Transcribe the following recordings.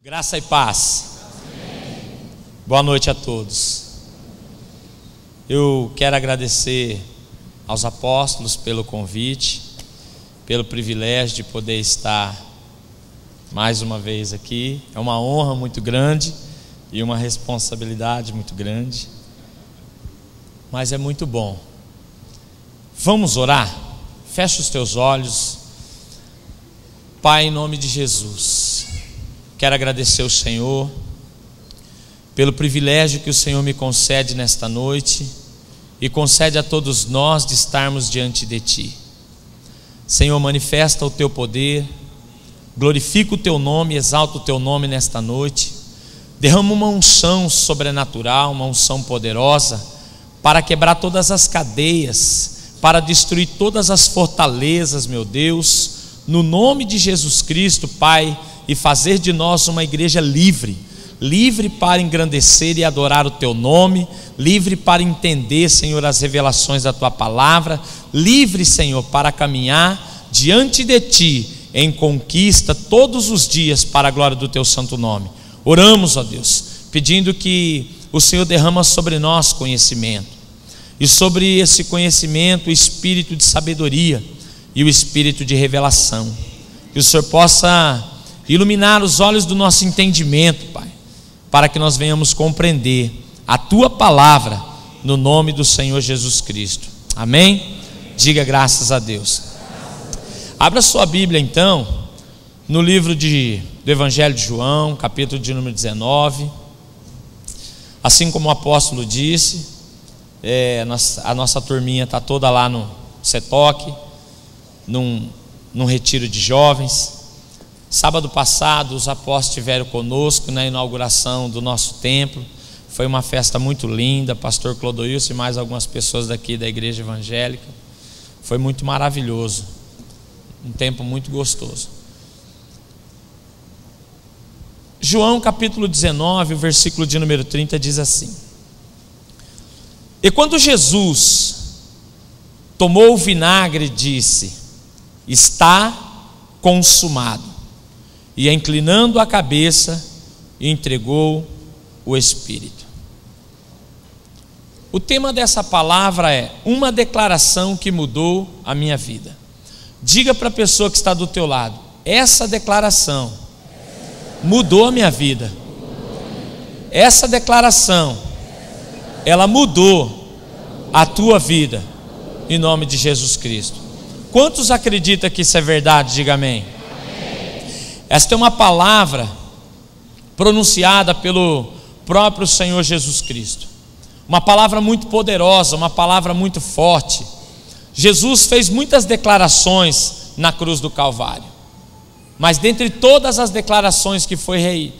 Graça e paz. Amém. Boa noite a todos. Eu quero agradecer aos apóstolos pelo convite, pelo privilégio de poder estar mais uma vez aqui. É uma honra muito grande e uma responsabilidade muito grande, mas é muito bom. Vamos orar? Fecha os teus olhos. Pai, em nome de Jesus, quero agradecer ao Senhor pelo privilégio que o Senhor me concede nesta noite e concede a todos nós de estarmos diante de Ti. Senhor, manifesta o Teu poder, glorifica o Teu nome, exalta o Teu nome nesta noite, derrama uma unção sobrenatural, uma unção poderosa para quebrar todas as cadeias, para destruir todas as fortalezas, meu Deus, no nome de Jesus Cristo, Pai, e fazer de nós uma igreja livre, livre para engrandecer e adorar o Teu nome, livre para entender, Senhor, as revelações da Tua palavra, livre, Senhor, para caminhar diante de Ti em conquista todos os dias para a glória do Teu santo nome. Oramos, ó Deus, pedindo que o Senhor derrama sobre nós conhecimento, e sobre esse conhecimento o espírito de sabedoria e o espírito de revelação, que o Senhor possa iluminar os olhos do nosso entendimento, Pai, para que nós venhamos compreender a Tua palavra no nome do Senhor Jesus Cristo. Amém? Diga graças a Deus. Abra sua Bíblia então no livro do Evangelho de João, capítulo de número 19. Assim como o apóstolo disse, a nossa turminha está toda lá no Setoc, num retiro de jovens. Sábado passado os apóstolos estiveram conosco na inauguração do nosso templo. Foi uma festa muito linda, pastor Clodoilson e mais algumas pessoas daqui da igreja evangélica. Foi muito maravilhoso, um tempo muito gostoso. João capítulo 19, o versículo de número 30 diz assim: E quando Jesus tomou o vinagre, disse: Está consumado. E inclinando a cabeça, entregou o Espírito. O tema dessa palavra é uma declaração que mudou a minha vida. Diga para a pessoa que está do teu lado: essa declaração mudou a minha vida. Essa declaração, ela mudou a tua vida, em nome de Jesus Cristo. Quantos acreditam que isso é verdade? Diga amém. Esta é uma palavra pronunciada pelo próprio Senhor Jesus Cristo, uma palavra muito poderosa, uma palavra muito forte. Jesus fez muitas declarações na cruz do Calvário, mas dentre todas as declarações que foi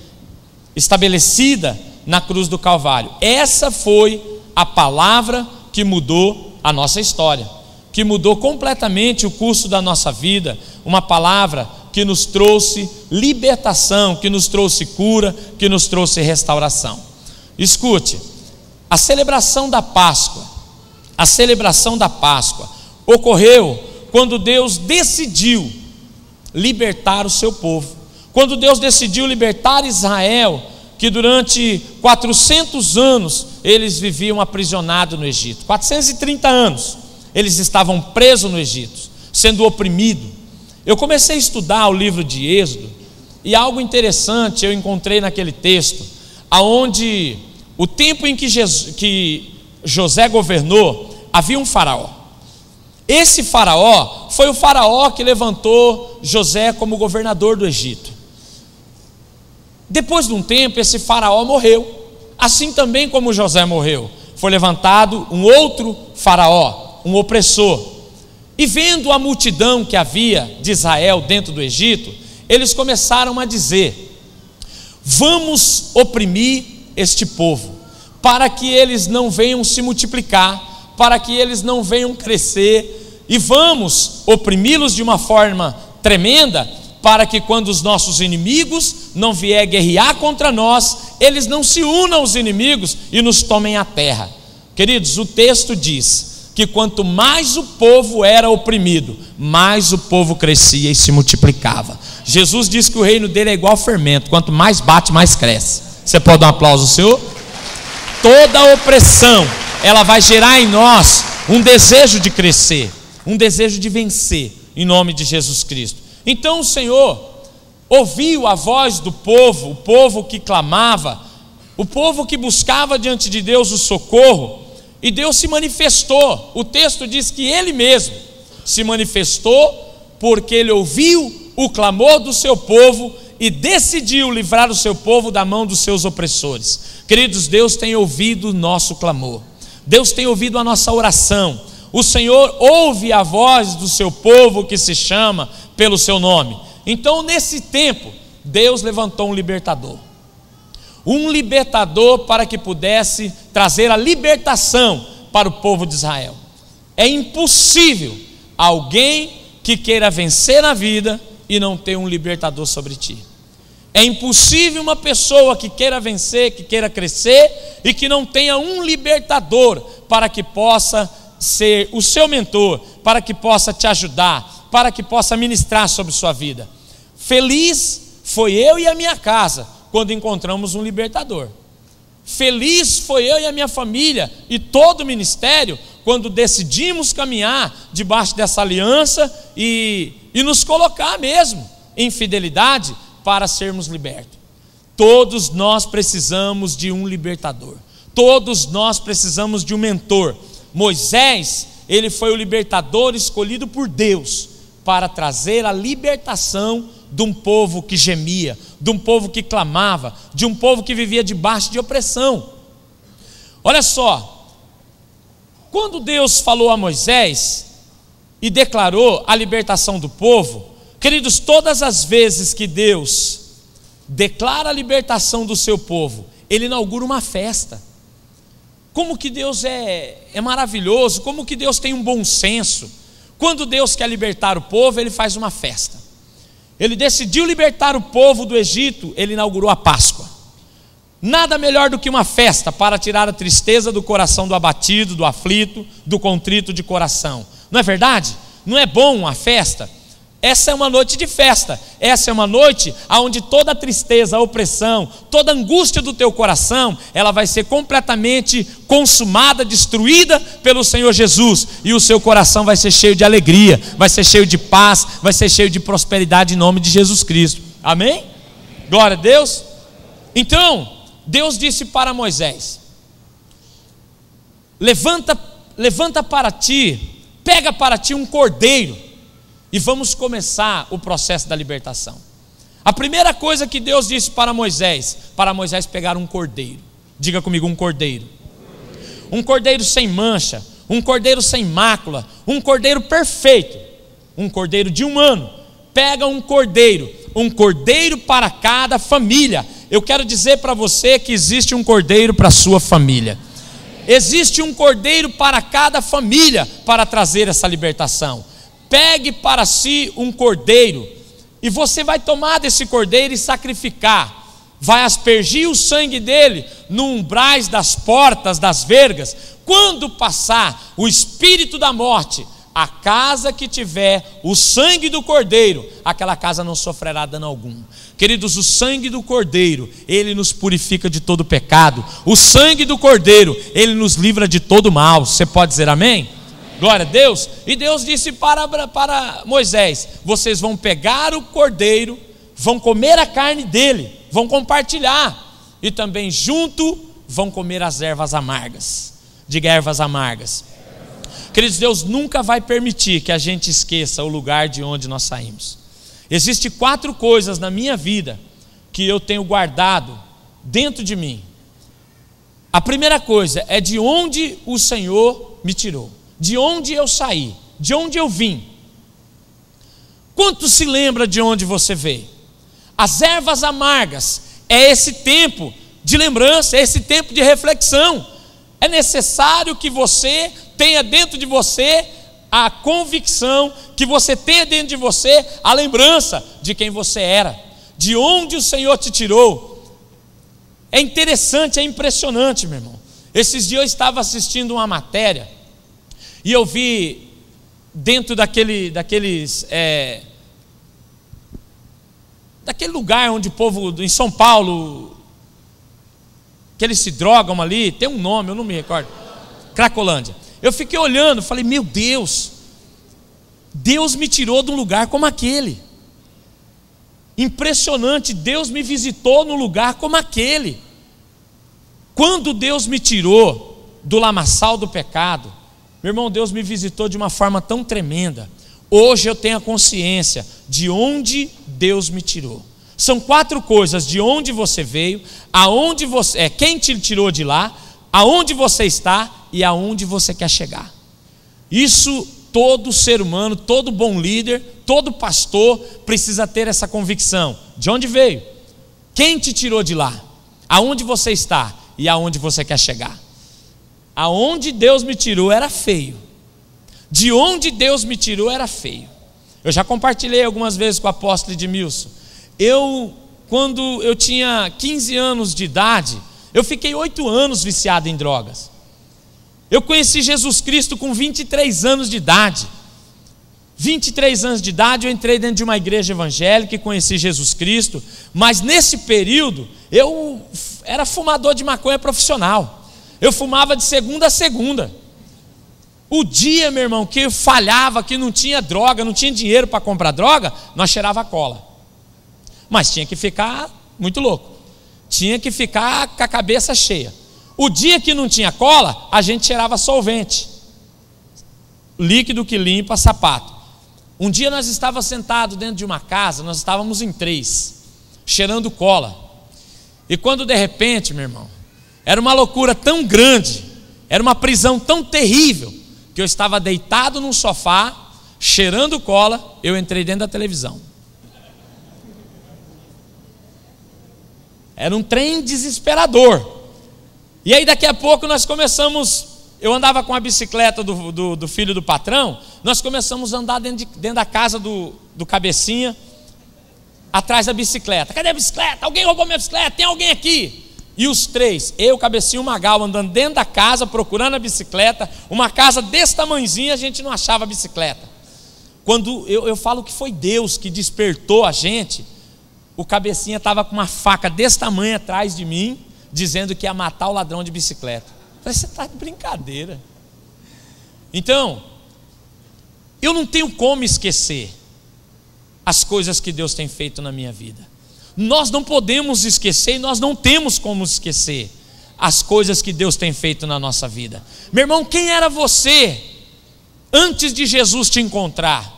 estabelecida na cruz do Calvário, essa foi a palavra que mudou a nossa história, que mudou completamente o curso da nossa vida, uma palavra que nos trouxe libertação, que nos trouxe cura, que nos trouxe restauração. Escute, a celebração da Páscoa ocorreu quando Deus decidiu libertar o seu povo, quando Deus decidiu libertar Israel, que durante 400 anos eles viviam aprisionados no Egito. 430 anos eles estavam presos no Egito, sendo oprimidos. Eu comecei a estudar o livro de Êxodo, e algo interessante eu encontrei naquele texto, aonde o tempo em que José governou, havia um faraó. Esse faraó foi o faraó que levantou José como governador do Egito. Depois de um tempo, esse faraó morreu, assim também como José morreu. Foi levantado um outro faraó, um opressor. E vendo a multidão que havia de Israel dentro do Egito, eles começaram a dizer: vamos oprimir este povo, para que eles não venham se multiplicar, para que eles não venham crescer, e vamos oprimi-los de uma forma tremenda, para que quando os nossos inimigos não vier guerrear contra nós, eles não se unam aos inimigos e nos tomem a terra. Queridos, o texto diz que quanto mais o povo era oprimido, mais o povo crescia e se multiplicava. Jesus disse que o reino dele é igual fermento, quanto mais bate, mais cresce. Você pode dar um aplauso ao Senhor? Toda opressão, ela vai gerar em nós um desejo de crescer, um desejo de vencer, em nome de Jesus Cristo. Então o Senhor ouviu a voz do povo, o povo que clamava, o povo que buscava diante de Deus o socorro, e Deus se manifestou. O texto diz que Ele mesmo se manifestou, porque Ele ouviu o clamor do seu povo e decidiu livrar o seu povo da mão dos seus opressores. Queridos, Deus tem ouvido o nosso clamor, Deus tem ouvido a nossa oração. O Senhor ouve a voz do seu povo que se chama pelo seu nome. Então, nesse tempo, Deus levantou um libertador para que pudesse trazer a libertação para o povo de Israel. É impossível alguém que queira vencer na vida e não ter um libertador sobre ti. É impossível uma pessoa que queira vencer, que queira crescer e que não tenha um libertador para que possa ser o seu mentor, para que possa te ajudar, para que possa ministrar sobre sua vida. Feliz foi eu e a minha casa quando encontramos um libertador. Feliz foi eu e a minha família e todo o ministério quando decidimos caminhar debaixo dessa aliança e nos colocar mesmo em fidelidade para sermos libertos. Todos nós precisamos de um libertador, todos nós precisamos de um mentor. Moisés, ele foi o libertador escolhido por Deus para trazer a libertação de um povo que gemia, de um povo que clamava, de um povo que vivia debaixo de opressão. Olha só, quando Deus falou a Moisés e declarou a libertação do povo, queridos, todas as vezes que Deus declara a libertação do seu povo, Ele inaugura uma festa. Como que Deus é maravilhoso, como que Deus tem um bom senso. Quando Deus quer libertar o povo, Ele faz uma festa. Ele decidiu libertar o povo do Egito, Ele inaugurou a Páscoa. Nada melhor do que uma festa para tirar a tristeza do coração do abatido, do aflito, do contrito de coração. Não é verdade? Não é bom uma festa? Essa é uma noite de festa, essa é uma noite onde toda a tristeza, a opressão, toda a angústia do teu coração, ela vai ser completamente consumada, destruída pelo Senhor Jesus, e o seu coração vai ser cheio de alegria, vai ser cheio de paz, vai ser cheio de prosperidade em nome de Jesus Cristo, amém? Glória a Deus. Então, Deus disse para Moisés: levanta para ti, pega para ti um cordeiro, e vamos começar o processo da libertação. A primeira coisa que Deus disse para Moisés pegar um cordeiro. Diga comigo, um cordeiro. Um cordeiro sem mancha, um cordeiro sem mácula, um cordeiro perfeito, um cordeiro de 1 ano. Pega um cordeiro para cada família. Eu quero dizer para você que existe um cordeiro para a sua família. Existe um cordeiro para cada família para trazer essa libertação. Pegue para si um cordeiro, e você vai tomar desse cordeiro e sacrificar, vai aspergir o sangue dele no umbrais das portas, das vergas. Quando passar o espírito da morte, a casa que tiver o sangue do cordeiro, aquela casa não sofrerá dano algum. Queridos, o sangue do cordeiro, ele nos purifica de todo pecado. O sangue do cordeiro, ele nos livra de todo mal. Você pode dizer amém? Glória a Deus. E Deus disse para Moisés: vocês vão pegar o cordeiro, vão comer a carne dele, vão compartilhar, e também junto vão comer as ervas amargas. Diga, ervas amargas. Queridos, Deus nunca vai permitir que a gente esqueça o lugar de onde nós saímos. Existem 4 coisas na minha vida que eu tenho guardado dentro de mim. A primeira coisa é de onde o Senhor me tirou, de onde eu saí, de onde eu vim. Quanto se lembra de onde você veio? As ervas amargas é esse tempo de lembrança, é esse tempo de reflexão. É necessário que você tenha dentro de você a convicção, que você tenha dentro de você a lembrança de quem você era, de onde o Senhor te tirou. É interessante, é impressionante, meu irmão. Esses dias eu estava assistindo uma matéria e eu vi dentro daquele lugar onde o povo, em São Paulo, que eles se drogam ali, tem um nome, eu não me recordo, Cracolândia. Eu fiquei olhando, falei, meu Deus, Deus me tirou de um lugar como aquele. Impressionante, Deus me visitou num lugar como aquele. Quando Deus me tirou do lamaçal do pecado, meu irmão, Deus me visitou de uma forma tão tremenda. Hoje eu tenho a consciência de onde Deus me tirou. São 4 coisas: de onde você veio, aonde você quem te tirou de lá, aonde você está e aonde você quer chegar. Isso todo ser humano, todo bom líder, todo pastor precisa ter essa convicção. De onde veio? Quem te tirou de lá? Aonde você está e aonde você quer chegar? Aonde Deus me tirou era feio. De onde Deus me tirou era feio. Eu já compartilhei algumas vezes com o apóstolo Edmilson. Quando eu tinha 15 anos de idade, eu fiquei 8 anos viciado em drogas. Eu conheci Jesus Cristo com 23 anos de idade. 23 anos de idade eu entrei dentro de uma igreja evangélica e conheci Jesus Cristo. Mas nesse período eu era fumador de maconha profissional. Eu fumava de segunda a segunda. O dia, meu irmão, que eu falhava, que não tinha droga, não tinha dinheiro para comprar droga, nós cheirava cola. Mas tinha que ficar muito louco. Tinha que ficar com a cabeça cheia. O dia que não tinha cola, a gente cheirava solvente, líquido que limpa sapato. Um dia nós estávamos sentados dentro de uma casa, nós estávamos em 3, cheirando cola. E quando de repente, meu irmão, era uma loucura tão grande, era uma prisão tão terrível, que eu estava deitado num sofá, cheirando cola, eu entrei dentro da televisão. Era um trem desesperador. E aí daqui a pouco nós começamos, eu andava com a bicicleta do filho do patrão, nós começamos a andar dentro da casa do cabecinha, atrás da bicicleta. Cadê a bicicleta? Alguém roubou minha bicicleta? Tem alguém aqui? E os 3, eu, cabecinha e o Magal, andando dentro da casa, procurando a bicicleta. Uma casa desse tamanhozinho, a gente não achava a bicicleta. Quando eu falo que foi Deus que despertou a gente, o cabecinha estava com uma faca desse tamanho atrás de mim, dizendo que ia matar o ladrão de bicicleta. Eu falei, você está de brincadeira. Então, eu não tenho como esquecer as coisas que Deus tem feito na minha vida. Nós não podemos esquecer e nós não temos como esquecer as coisas que Deus tem feito na nossa vida. Meu irmão, quem era você antes de Jesus te encontrar?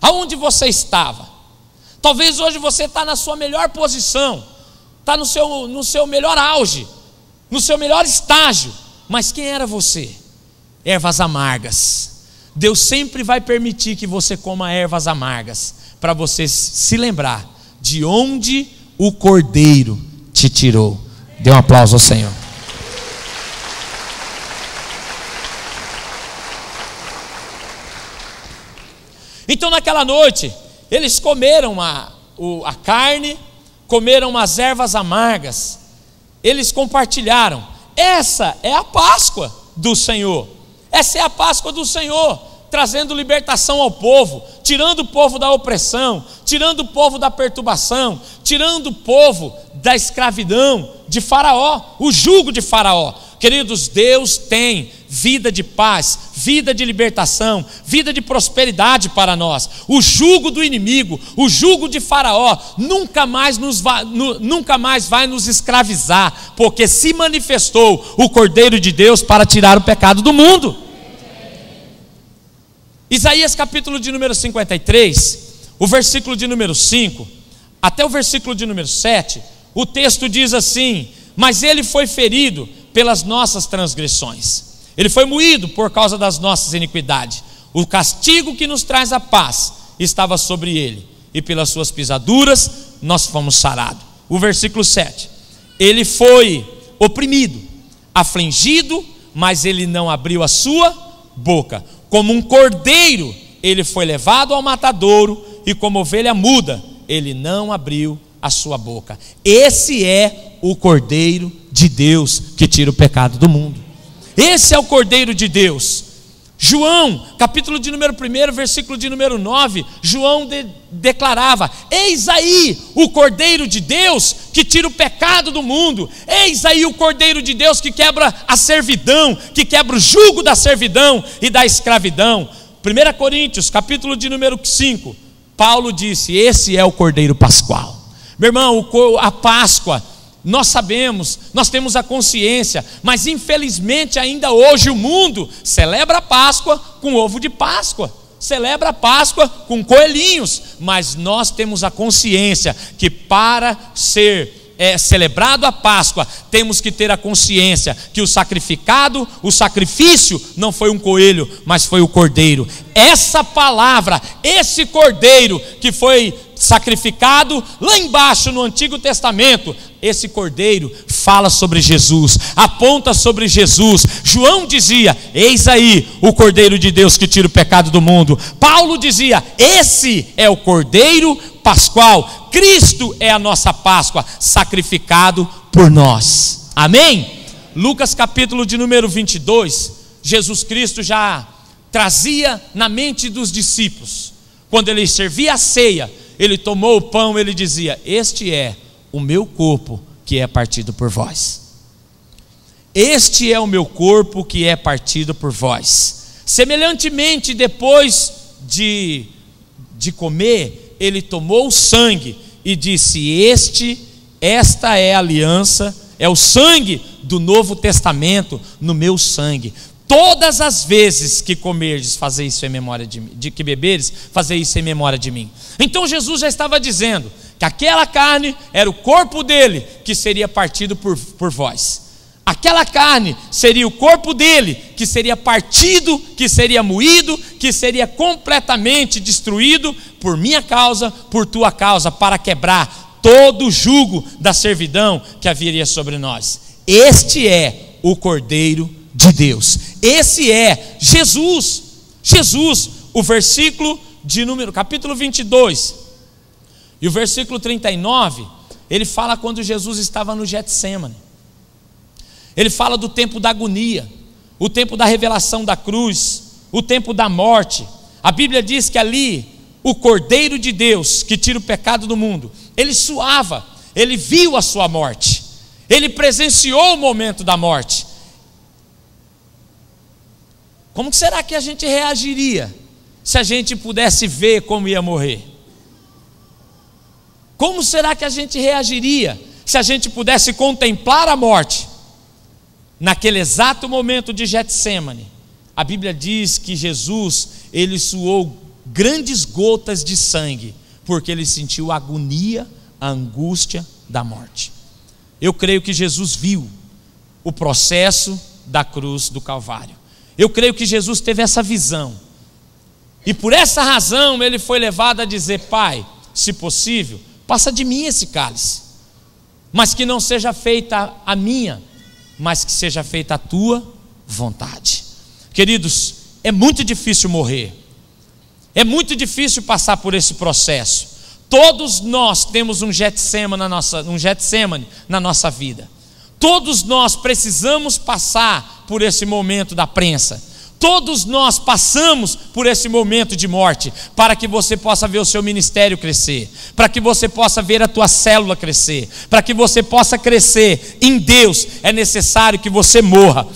Aonde você estava? Talvez hoje você está na sua melhor posição, está no seu melhor auge, no seu melhor estágio. Mas quem era você? Ervas amargas. Deus sempre vai permitir que você coma ervas amargas, para você se lembrar de onde o Cordeiro te tirou. Dê um aplauso ao Senhor. Então naquela noite, eles comeram a carne, comeram as ervas amargas, eles compartilharam. Essa é a Páscoa do Senhor. Essa é a Páscoa do Senhor, trazendo libertação ao povo, tirando o povo da opressão, tirando o povo da perturbação, tirando o povo da escravidão de Faraó, o jugo de Faraó. Queridos, Deus tem vida de paz, vida de libertação, vida de prosperidade para nós. O jugo do inimigo, o jugo de Faraó nunca mais vai nos escravizar, porque se manifestou o Cordeiro de Deus para tirar o pecado do mundo. Isaías capítulo de número 53, o versículo de número 5 até o versículo de número 7, o texto diz assim: mas ele foi ferido pelas nossas transgressões, ele foi moído por causa das nossas iniquidades, o castigo que nos traz a paz estava sobre ele, e pelas suas pisaduras nós fomos sarados. O versículo 7, ele foi oprimido, afligido, mas ele não abriu a sua boca. Como um cordeiro, ele foi levado ao matadouro, e como ovelha muda, ele não abriu a sua boca. Esse é o Cordeiro de Deus que tira o pecado do mundo. Esse é o Cordeiro de Deus. João, capítulo de número 1, versículo de número 9, João declarava: eis aí o Cordeiro de Deus que tira o pecado do mundo, eis aí o Cordeiro de Deus que quebra a servidão, que quebra o jugo da servidão e da escravidão. 1 Coríntios, capítulo de número 5, Paulo disse: esse é o Cordeiro Pascual. Meu irmão, a Páscoa, nós sabemos, nós temos a consciência, mas infelizmente ainda hoje o mundo celebra a Páscoa com ovo de Páscoa, celebra a Páscoa com coelhinhos, mas nós temos a consciência que para ser celebrado a Páscoa, temos que ter a consciência que o sacrifício não foi um coelho, mas foi o cordeiro. Essa palavra, esse cordeiro que foi sacrificado lá embaixo no Antigo Testamento, esse cordeiro fala sobre Jesus, aponta sobre Jesus. João dizia: eis aí o Cordeiro de Deus que tira o pecado do mundo. Paulo dizia: esse é o Cordeiro Pascual. Cristo é a nossa Páscoa, sacrificado por nós. Amém? Lucas capítulo de número 22, Jesus Cristo já trazia na mente dos discípulos, quando ele servia a ceia, ele tomou o pão, ele dizia: este é o meu corpo que é partido por vós. Este é o meu corpo que é partido por vós. Semelhantemente, depois de comer, ele tomou o sangue e disse: esta é a aliança, é o sangue do Novo Testamento no meu sangue. Todas as vezes que comerdes, fazei isso em memória de mim, de que beberes, fazei isso em memória de mim. Então Jesus já estava dizendo que aquela carne era o corpo dele que seria partido por vós. Aquela carne seria o corpo dele que seria partido, que seria moído, que seria completamente destruído por minha causa, por tua causa, para quebrar todo o jugo da servidão que haveria sobre nós. Este é o Cordeiro de Deus. Esse é Jesus. Jesus, o versículo de número, capítulo 22 e o versículo 39, ele fala quando Jesus estava no Getsêmani. Ele fala do tempo da agonia, o tempo da revelação da cruz, o tempo da morte. A Bíblia diz que ali o Cordeiro de Deus que tira o pecado do mundo, ele suava, ele viu a sua morte, ele presenciou o momento da morte. Como será que a gente reagiria se a gente pudesse ver como ia morrer? Como será que a gente reagiria se a gente pudesse contemplar a morte? Naquele exato momento de Getsêmani, a Bíblia diz que Jesus, ele suou grandes gotas de sangue, porque ele sentiu a agonia, a angústia da morte. Eu creio que Jesus viu o processo da cruz do Calvário. Eu creio que Jesus teve essa visão, e por essa razão ele foi levado a dizer: Pai, se possível, passa de mim esse cálice, mas que não seja feita a minha, mas que seja feita a tua vontade. Queridos, é muito difícil morrer, é muito difícil passar por esse processo. Todos nós temos um Getsêmani na nossa vida. Todos nós precisamos passar por esse momento da prensa. Todos nós passamos por esse momento de morte, para que você possa ver o seu ministério crescer, para que você possa ver a tua célula crescer, para que você possa crescer em Deus. É necessário que você morra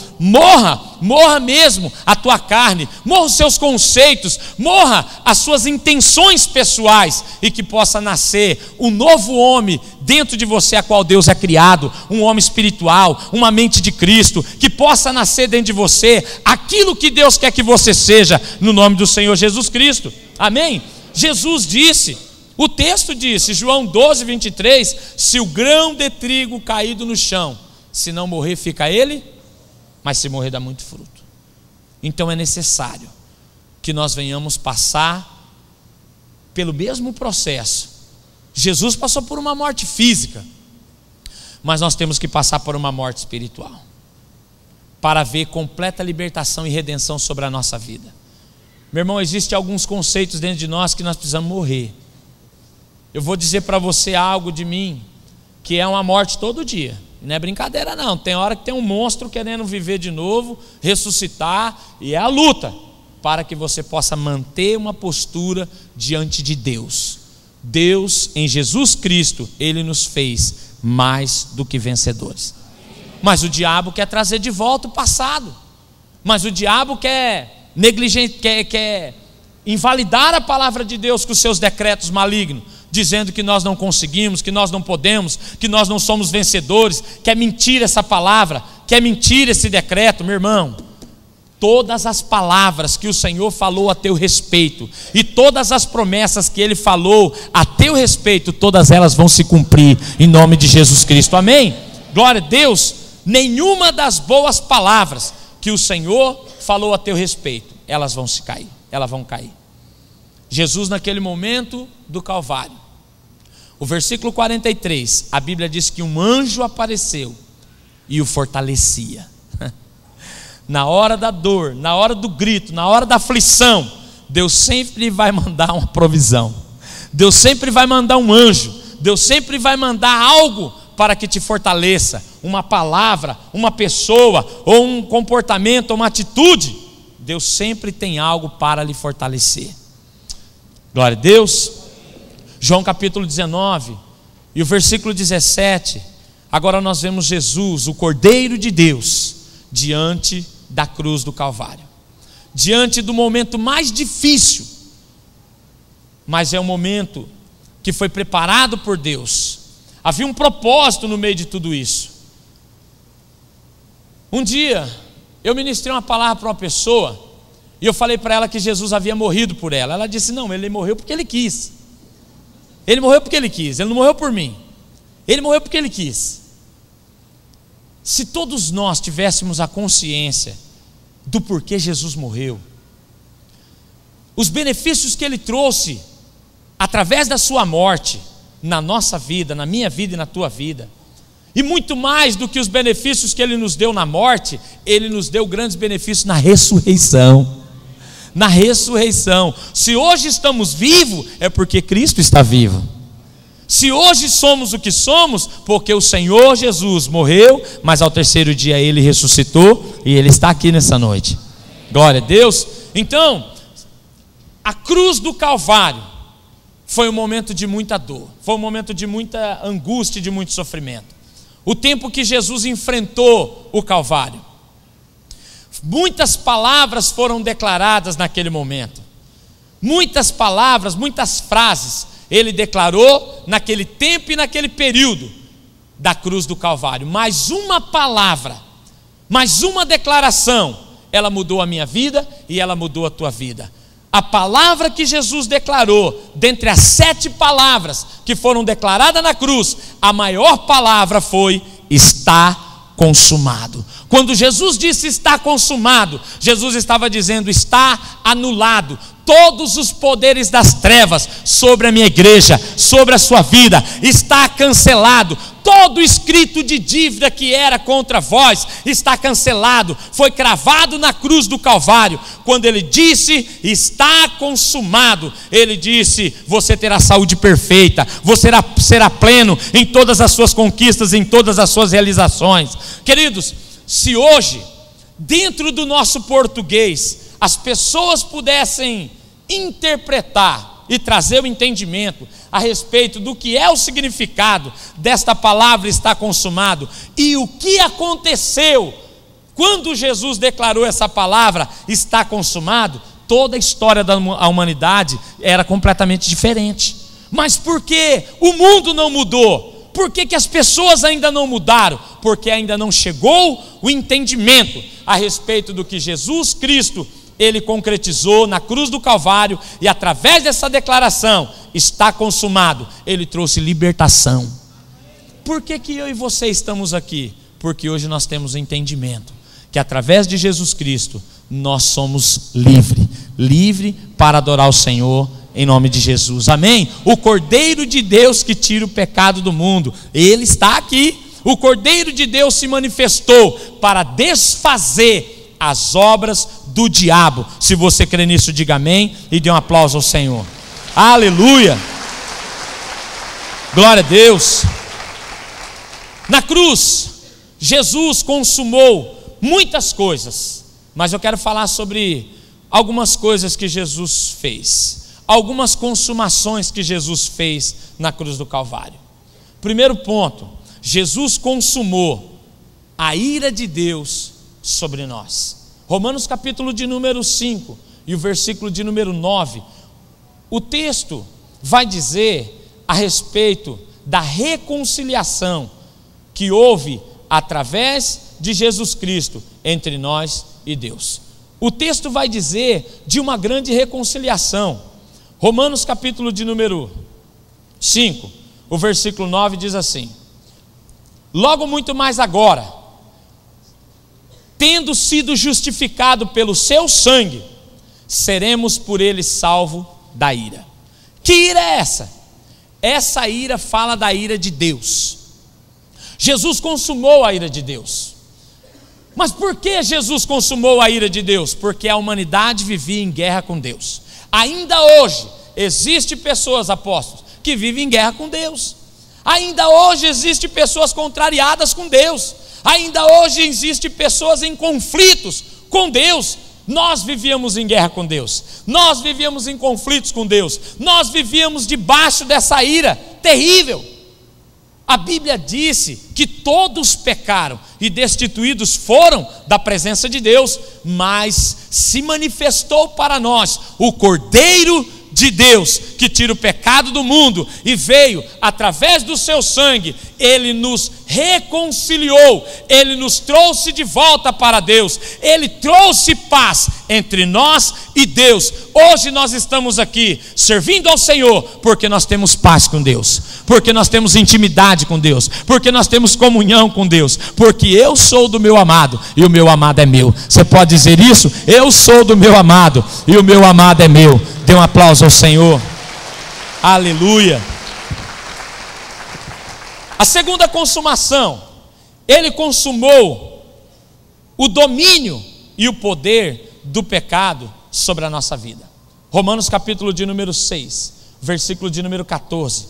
mesmo a tua carne, morra os seus conceitos, morra as suas intenções pessoais, e que possa nascer um novo homem dentro de você, a qual Deus é criado, um homem espiritual, uma mente de Cristo, que possa nascer dentro de você aquilo que Deus quer que você seja, no nome do Senhor Jesus Cristo. Amém? Jesus disse, o texto disse, João 12, 23, se o grão de trigo caído no chão, se não morrer fica ele, mas se morrer dá muito fruto. Então é necessário que nós venhamos passar pelo mesmo processo. Jesus passou por uma morte física, mas nós temos que passar por uma morte espiritual, para ver completa libertação e redenção sobre a nossa vida. Meu irmão, existem alguns conceitos dentro de nós que nós precisamos morrer. Eu vou dizer para você algo de mim, que é uma morte todo dia. Não é brincadeira não, tem hora que tem um monstro querendo viver de novo, ressuscitar, e é a luta. para que você possa manter uma postura diante de Deus. Deus, em Jesus Cristo, Ele nos fez mais do que vencedores. Mas o diabo quer trazer de volta o passado. Mas o diabo quer invalidar a palavra de Deus com os seus decretos malignos, dizendo que nós não conseguimos, que nós não podemos, que nós não somos vencedores. Quer mentir essa palavra, quer mentir esse decreto. Meu irmão, todas as palavras que o Senhor falou a teu respeito e todas as promessas que Ele falou a teu respeito, todas elas vão se cumprir em nome de Jesus Cristo, amém? Glória a Deus. Nenhuma das boas palavras que o Senhor falou a teu respeito, elas vão cair. Jesus, naquele momento do Calvário, o versículo 43, a Bíblia diz que um anjo apareceu e o fortalecia. Na hora da dor, na hora do grito, na hora da aflição, Deus sempre vai mandar uma provisão. Deus sempre vai mandar um anjo. Deus sempre vai mandar algo para que te fortaleça. Uma palavra, uma pessoa, ou um comportamento, uma atitude. Deus sempre tem algo para lhe fortalecer. Glória a Deus. João capítulo 19 e o versículo 17. Agora nós vemos Jesus, o Cordeiro de Deus, diante da cruz do Calvário, diante do momento mais difícil, mas é um momento que foi preparado por Deus. Havia um propósito no meio de tudo isso. Um dia eu ministrei uma palavra para uma pessoa e eu falei para ela que Jesus havia morrido por ela. Ela disse: não, ele morreu porque ele quis. Ele morreu porque ele quis, ele não morreu por mim. Ele morreu porque ele quis. Se todos nós tivéssemos a consciência do porquê Jesus morreu, os benefícios que Ele trouxe através da sua morte na nossa vida, na minha vida e na tua vida, e muito mais do que os benefícios que Ele nos deu na morte, Ele nos deu grandes benefícios na ressurreição. Na ressurreição. Se hoje estamos vivos, é porque Cristo está vivo. Se hoje somos o que somos, porque o Senhor Jesus morreu, mas ao terceiro dia Ele ressuscitou e Ele está aqui nessa noite. Glória a Deus. Então, a cruz do Calvário foi um momento de muita dor, foi um momento de muita angústia e de muito sofrimento. O tempo que Jesus enfrentou o Calvário, muitas palavras foram declaradas naquele momento. Muitas palavras, muitas frases Ele declarou naquele tempo e naquele período da cruz do Calvário. Mais uma palavra, mais uma declaração, ela mudou a minha vida e ela mudou a tua vida. A palavra que Jesus declarou, dentre as 7 palavras que foram declaradas na cruz, a maior palavra foi: está consumado. Quando Jesus disse está consumado, Jesus estava dizendo: está anulado todos os poderes das trevas sobre a minha igreja, sobre a sua vida. Está cancelado todo escrito de dívida que era contra vós, está cancelado, foi cravado na cruz do Calvário. Quando Ele disse está consumado, Ele disse: você terá saúde perfeita, você será pleno em todas as suas conquistas, em todas as suas realizações. Queridos, se hoje, dentro do nosso português, as pessoas pudessem interpretar e trazer o entendimento a respeito do que é o significado desta palavra está consumado e o que aconteceu quando Jesus declarou essa palavra está consumado, toda a história da humanidade era completamente diferente. Mas por que o mundo não mudou? Por que as pessoas ainda não mudaram? Porque ainda não chegou o entendimento a respeito do que Jesus Cristo Ele concretizou na cruz do Calvário, e através dessa declaração, está consumado, Ele trouxe libertação. Por que eu e você estamos aqui? Porque hoje nós temos o entendimento que através de Jesus Cristo nós somos livre para adorar o Senhor em nome de Jesus, amém? O Cordeiro de Deus que tira o pecado do mundo, Ele está aqui. O Cordeiro de Deus se manifestou para desfazer as obras do diabo. Se você crê nisso, diga amém e dê um aplauso ao Senhor. Aleluia, glória a Deus. Na cruz, Jesus consumou muitas coisas, mas eu quero falar sobre algumas coisas que Jesus fez, algumas consumações que Jesus fez na cruz do Calvário. Primeiro ponto, Jesus consumou a ira de Deus sobre nós. Romanos capítulo de número 5 e o versículo de número 9, o texto vai dizer a respeito da reconciliação que houve através de Jesus Cristo entre nós e Deus. O texto vai dizer de uma grande reconciliação. Romanos capítulo de número 5, o versículo 9 diz assim: logo muito mais agora, tendo sido justificado pelo seu sangue, seremos por ele salvos da ira. Que ira é essa? Essa ira fala da ira de Deus. Jesus consumou a ira de Deus. Mas por que Jesus consumou a ira de Deus? Porque a humanidade vivia em guerra com Deus. Ainda hoje existem pessoas, apóstolos, que vivem em guerra com Deus. Ainda hoje existem pessoas contrariadas com Deus. Ainda hoje existem pessoas em conflitos com Deus. Nós vivíamos em guerra com Deus, nós vivíamos em conflitos com Deus, nós vivíamos debaixo dessa ira terrível. A Bíblia disse que todos pecaram e destituídos foram da presença de Deus, mas se manifestou para nós o Cordeiro de Deus, que tira o pecado do mundo, e veio através do seu sangue. Ele nos reconciliou, ele nos trouxe de volta para Deus, ele trouxe paz entre nós e Deus. Hoje nós estamos aqui servindo ao Senhor porque nós temos paz com Deus, porque nós temos intimidade com Deus, porque nós temos comunhão com Deus, porque eu sou do meu amado e o meu amado é meu. Você pode dizer isso? Eu sou do meu amado e o meu amado é meu. Dê um aplauso ao Senhor. Aleluia. A segunda consumação, ele consumou o domínio e o poder do pecado sobre a nossa vida. Romanos capítulo de número 6, versículo de número 14.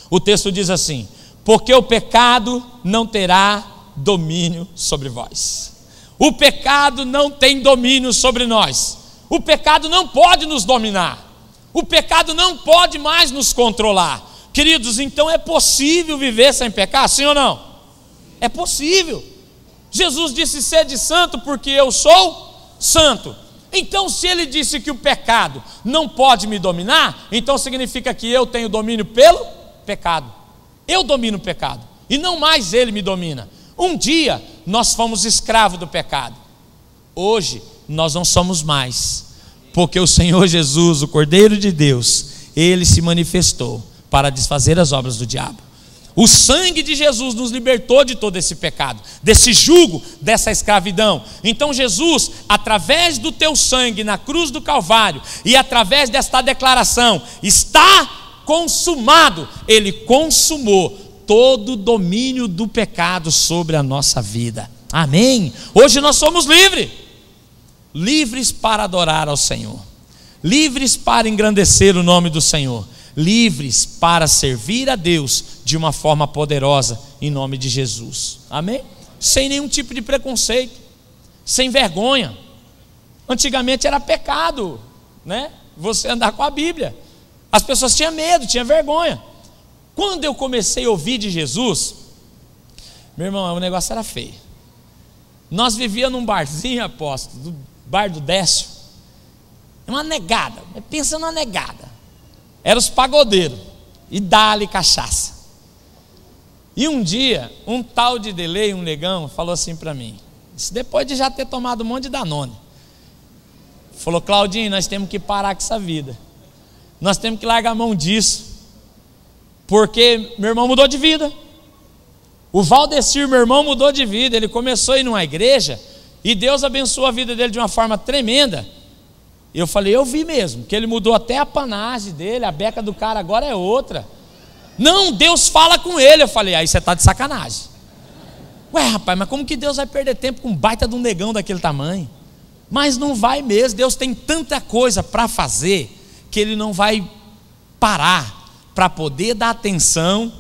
O texto diz assim: porque o pecado não terá domínio sobre vós. O pecado não tem domínio sobre nós. O pecado não pode nos dominar. O pecado não pode mais nos controlar. Queridos, então é possível viver sem pecar, sim ou não? É possível. Jesus disse: sede santo porque eu sou santo. Então, se ele disse que o pecado não pode me dominar, então significa que eu tenho domínio pelo pecado. Eu domino o pecado e não mais ele me domina. Um dia nós fomos escravos do pecado. Hoje nós não somos mais, porque o Senhor Jesus, o Cordeiro de Deus, ele se manifestou para desfazer as obras do diabo. O sangue de Jesus nos libertou de todo esse pecado, desse jugo, dessa escravidão. Então Jesus, através do teu sangue na cruz do Calvário e através desta declaração, está consumado, ele consumou todo o domínio do pecado sobre a nossa vida. Amém? Hoje nós somos livres. Livres para adorar ao Senhor, livres para engrandecer o nome do Senhor, livres para servir a Deus de uma forma poderosa, em nome de Jesus. Amém? Sem nenhum tipo de preconceito, sem vergonha. Antigamente era pecado, né? Você andar com a Bíblia. As pessoas tinham medo, tinham vergonha. Quando eu comecei a ouvir de Jesus, meu irmão, o negócio era feio. Nós vivíamos num barzinho, apóstolo, do bar do Décio, uma negada, pensa numa negada, eram os pagodeiros, e dá-lhe cachaça. E um dia, um tal de Delei, um negão, falou assim para mim, isso depois de já ter tomado um monte de Danone, falou: Claudinho, nós temos que parar com essa vida, nós temos que largar a mão disso, porque meu irmão mudou de vida. O Valdecir, meu irmão, mudou de vida. Ele começou a ir numa igreja e Deus abençoou a vida dele de uma forma tremenda. Eu falei: eu vi mesmo, que ele mudou até a panagem dele, a beca do cara agora é outra. Não, Deus fala com ele. Eu falei: aí você está de sacanagem. Ué, rapaz, mas como que Deus vai perder tempo com um baita de um negão daquele tamanho? Mas não vai mesmo. Deus tem tanta coisa para fazer que ele não vai parar para poder dar atenção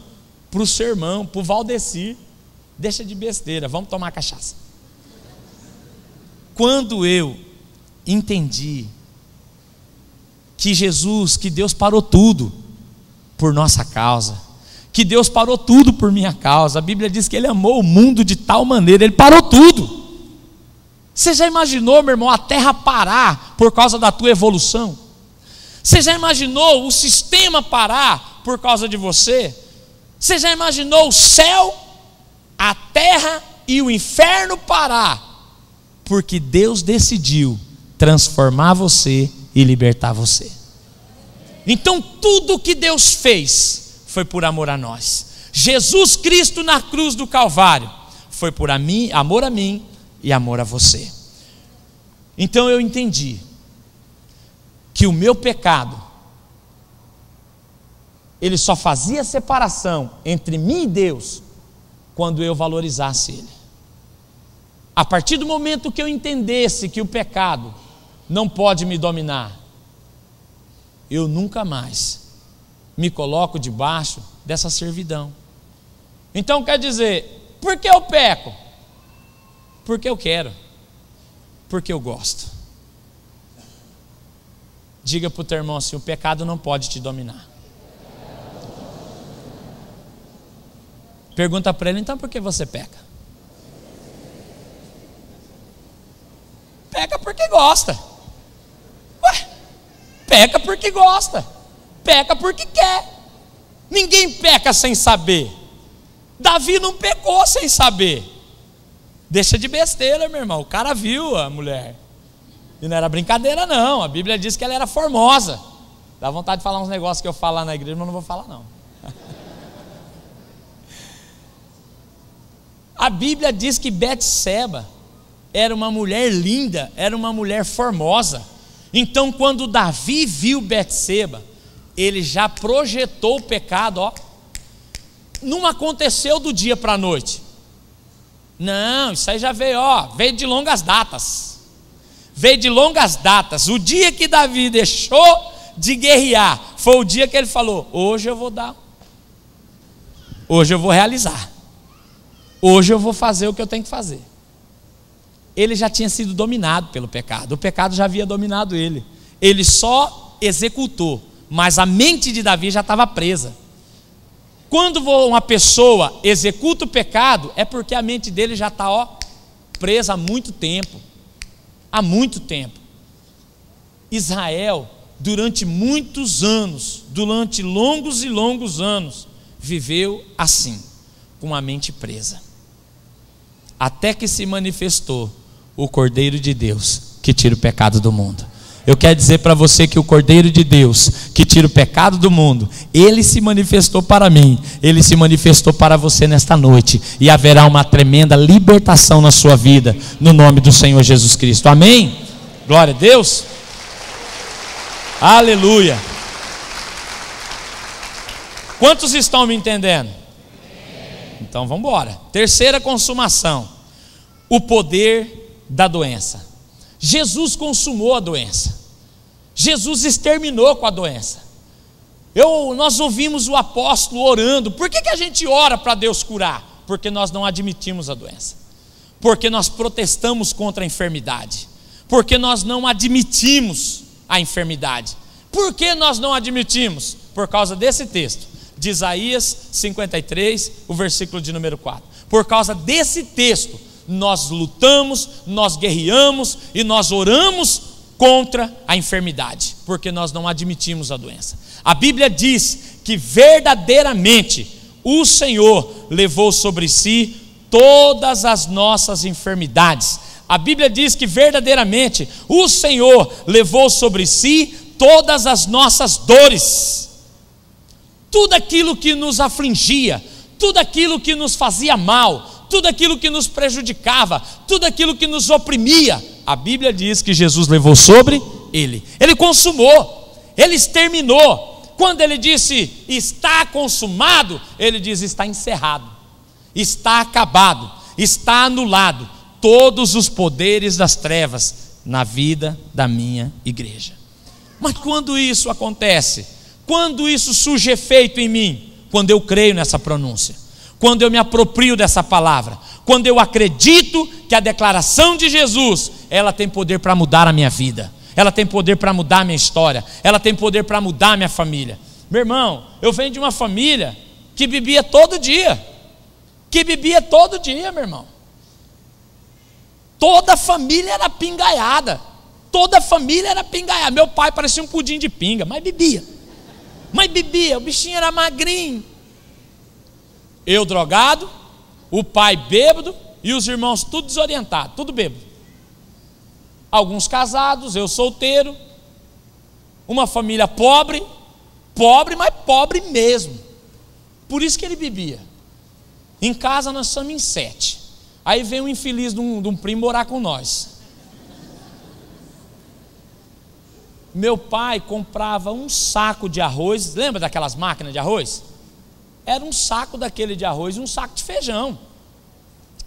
para o seu irmão, para o Valdecir. Deixa de besteira, vamos tomar cachaça. Quando eu entendi que Jesus, que Deus parou tudo por nossa causa, que Deus parou tudo por minha causa. A Bíblia diz que Ele amou o mundo de tal maneira, Ele parou tudo. Você já imaginou, meu irmão, a terra parar por causa da tua evolução? Você já imaginou o sistema parar por causa de você? Você já imaginou o céu, a terra e o inferno parar? Porque Deus decidiu transformar você e libertar você. Então tudo que Deus fez foi por amor a nós. Jesus Cristo na cruz do Calvário foi por amor a mim e amor a você. Então eu entendi que o meu pecado, ele só fazia separação entre mim e Deus quando eu valorizasse Ele. A partir do momento que eu entendesse que o pecado não pode me dominar, eu nunca mais me coloco debaixo dessa servidão. Então quer dizer, por que eu peco? Porque eu quero, porque eu gosto. Diga para o teu irmão assim: o pecado não pode te dominar. Pergunta para ele: então por que você peca? Peca porque gosta. Ué, peca porque gosta. Peca porque quer. Ninguém peca sem saber. Davi não pecou sem saber. Deixa de besteira, meu irmão. O cara viu a mulher. E não era brincadeira não. A Bíblia diz que ela era formosa. Dá vontade de falar uns negócios que eu falo lá na igreja, mas não vou falar não. A Bíblia diz que Betseba era uma mulher linda, era uma mulher formosa. Então quando Davi viu Betseba, ele já projetou o pecado, ó. Não aconteceu do dia para a noite. Não, isso aí já veio, ó, veio de longas datas. Veio de longas datas. O dia que Davi deixou de guerrear foi o dia que ele falou: hoje eu vou dar, hoje eu vou realizar, hoje eu vou fazer o que eu tenho que fazer. Ele já tinha sido dominado pelo pecado. O pecado já havia dominado ele. Ele só executou, mas a mente de Davi já estava presa. Quando uma pessoa executa o pecado, é porque a mente dele já está, ó, presa há muito tempo. Há muito tempo. Israel, durante muitos anos, durante longos e longos anos, viveu assim, com a mente presa. Até que se manifestou o Cordeiro de Deus, que tira o pecado do mundo. Eu quero dizer para você que o Cordeiro de Deus, que tira o pecado do mundo, Ele se manifestou para mim, Ele se manifestou para você nesta noite, e haverá uma tremenda libertação na sua vida, no nome do Senhor Jesus Cristo, amém? Glória a Deus, aleluia. Quantos estão me entendendo? Então vamos embora. Terceira consumação, o poder da doença. Jesus consumou a doença. Jesus exterminou com a doença. Nós ouvimos o apóstolo orando. Por que a gente ora para Deus curar? Porque nós não admitimos a doença. Porque nós protestamos contra a enfermidade. Porque nós não admitimos a enfermidade. Por que nós não admitimos? Por causa desse texto de Isaías 53, o versículo de número 4. Por causa desse texto, nós lutamos, nós guerreamos e nós oramos contra a enfermidade, porque nós não admitimos a doença. A Bíblia diz que verdadeiramente o Senhor levou sobre si todas as nossas enfermidades. A Bíblia diz que verdadeiramente o Senhor levou sobre si todas as nossas dores. Tudo aquilo que nos afligia, tudo aquilo que nos fazia mal, tudo aquilo que nos prejudicava, tudo aquilo que nos oprimia, a Bíblia diz que Jesus levou sobre Ele. Ele consumou, Ele exterminou. Quando Ele disse está consumado, Ele diz está encerrado, está acabado, está anulado todos os poderes das trevas na vida da minha igreja. Mas quando isso acontece? Quando isso surge efeito em mim? Quando eu creio nessa pronúncia. quando eu me aproprio dessa palavra, quando eu acredito que a declaração de Jesus, ela tem poder para mudar a minha vida, ela tem poder para mudar a minha história, ela tem poder para mudar a minha família. Meu irmão, eu venho de uma família que bebia todo dia, meu irmão. Toda a família era pingaiada, meu pai parecia um pudim de pinga, mas bebia, o bichinho era magrinho. Eu drogado, o pai bêbado e os irmãos tudo desorientados, tudo bêbado. Alguns casados, eu solteiro, uma família pobre, mas pobre mesmo. Por isso que ele bebia. Em casa nós somos em 7. Aí vem um infeliz de um primo morar com nós. Meu pai comprava um saco de arroz, lembra daquelas máquinas de arroz? Era um saco daquele de arroz e um saco de feijão,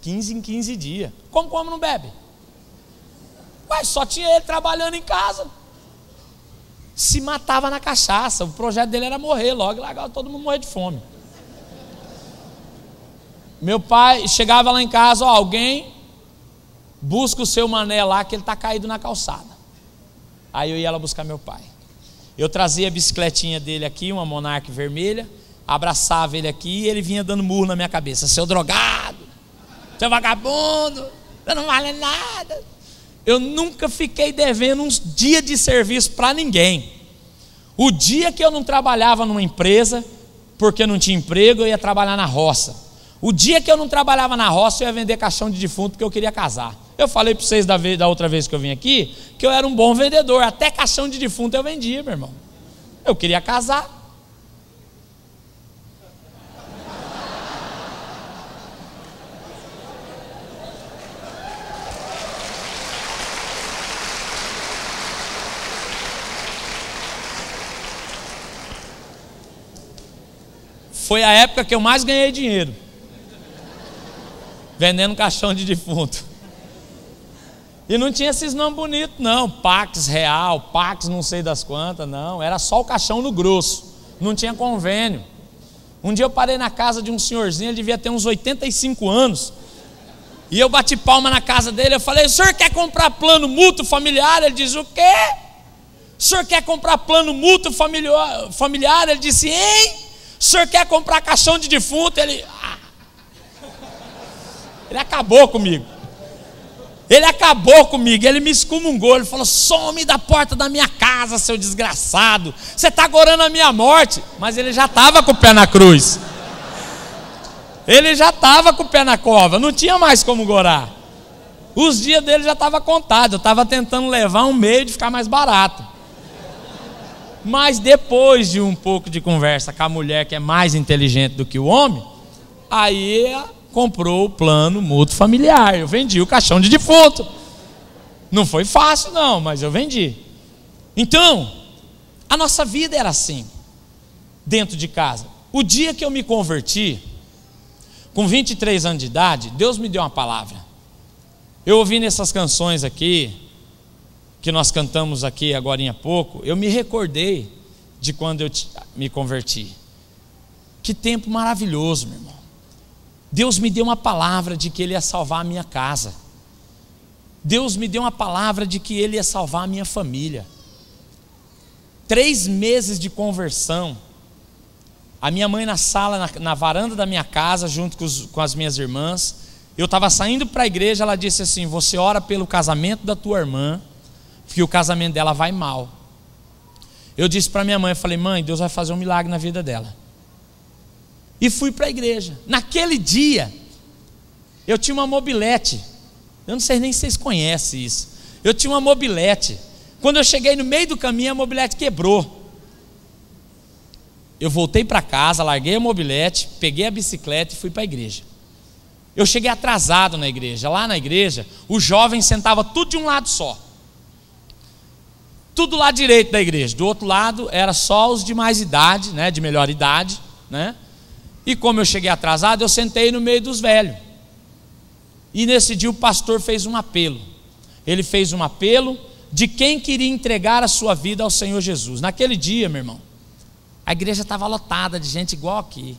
15 em 15 dias. Como não bebe? Ué, só tinha ele trabalhando em casa. Se matava na cachaça. O projeto dele era morrer logo, largava todo mundo morrer de fome. Meu pai chegava lá em casa, alguém busca o seu mané lá que ele está caído na calçada. Aí eu ia lá buscar meu pai. Eu trazia a bicicletinha dele aqui, uma Monarch vermelha, abraçava ele aqui e ele vinha dando murro na minha cabeça. Seu drogado, seu vagabundo, você não vale nada. Eu nunca fiquei devendo uns dias de serviço para ninguém. O dia que eu não trabalhava numa empresa, porque não tinha emprego, eu ia trabalhar na roça. O dia que eu não trabalhava na roça, eu ia vender caixão de defunto, porque eu queria casar. Eu falei para vocês da outra vez que eu vim aqui, que eu era um bom vendedor, até caixão de defunto eu vendia, meu irmão. Eu queria casar. Foi a época que eu mais ganhei dinheiro, vendendo caixão de defunto. E não tinha esses nomes bonitos não, Pax Real, Pax não sei das quantas, não. Era só o caixão no grosso, não tinha convênio. Um dia eu parei na casa de um senhorzinho, ele devia ter uns 85 anos, e eu bati palma na casa dele. Eu falei: o senhor quer comprar plano mútuo familiar? Ele disse: o quê? O senhor quer comprar plano mútuo familiar? Ele disse: hein? O senhor quer comprar caixão de defunto? Ele acabou comigo. Ele me excomungou. Ele falou: some da porta da minha casa, seu desgraçado, você está agorando a minha morte. Mas ele já estava com o pé na cruz, ele já estava com o pé na cova, não tinha mais como gorar. Os dias dele já estavam contados. Eu estava tentando levar um meio de ficar mais barato. Mas depois de um pouco de conversa com a mulher, que é mais inteligente do que o homem, aí comprou o plano mútuo familiar. Eu vendi o caixão de defunto. Não foi fácil não, mas eu vendi. Então, a nossa vida era assim, dentro de casa. O dia que eu me converti, com 23 anos de idade, Deus me deu uma palavra. Eu ouvi nessas canções aqui, que nós cantamos aqui agora há pouco, eu me recordei de quando eu me converti. Que tempo maravilhoso, meu irmão. Deus me deu uma palavra de que Ele ia salvar a minha casa. Deus me deu uma palavra de que Ele ia salvar a minha família. 3 meses de conversão. A minha mãe na sala, na varanda da minha casa, junto com as minhas irmãs. Eu estava saindo para a igreja, ela disse assim: você ora pelo casamento da tua irmã, porque o casamento dela vai mal. Eu disse para minha mãe, eu falei: mãe, Deus vai fazer um milagre na vida dela. E fui para a igreja. Naquele dia, eu tinha uma mobilete. Eu não sei nem se vocês conhecem isso. Eu tinha uma mobilete. Quando eu cheguei no meio do caminho, a mobilete quebrou. Eu voltei para casa, larguei a mobilete, peguei a bicicleta e fui para a igreja. Eu cheguei atrasado na igreja. Lá na igreja, os jovens sentavam tudo de um lado só. Tudo lá direito da igreja. Do outro lado era só os de mais idade, né, de melhor idade, né? E como eu cheguei atrasado, eu sentei no meio dos velhos. E nesse dia o pastor fez um apelo. Ele fez um apelo de quem queria entregar a sua vida ao Senhor Jesus. Naquele dia, meu irmão, a igreja estava lotada de gente igual aqui.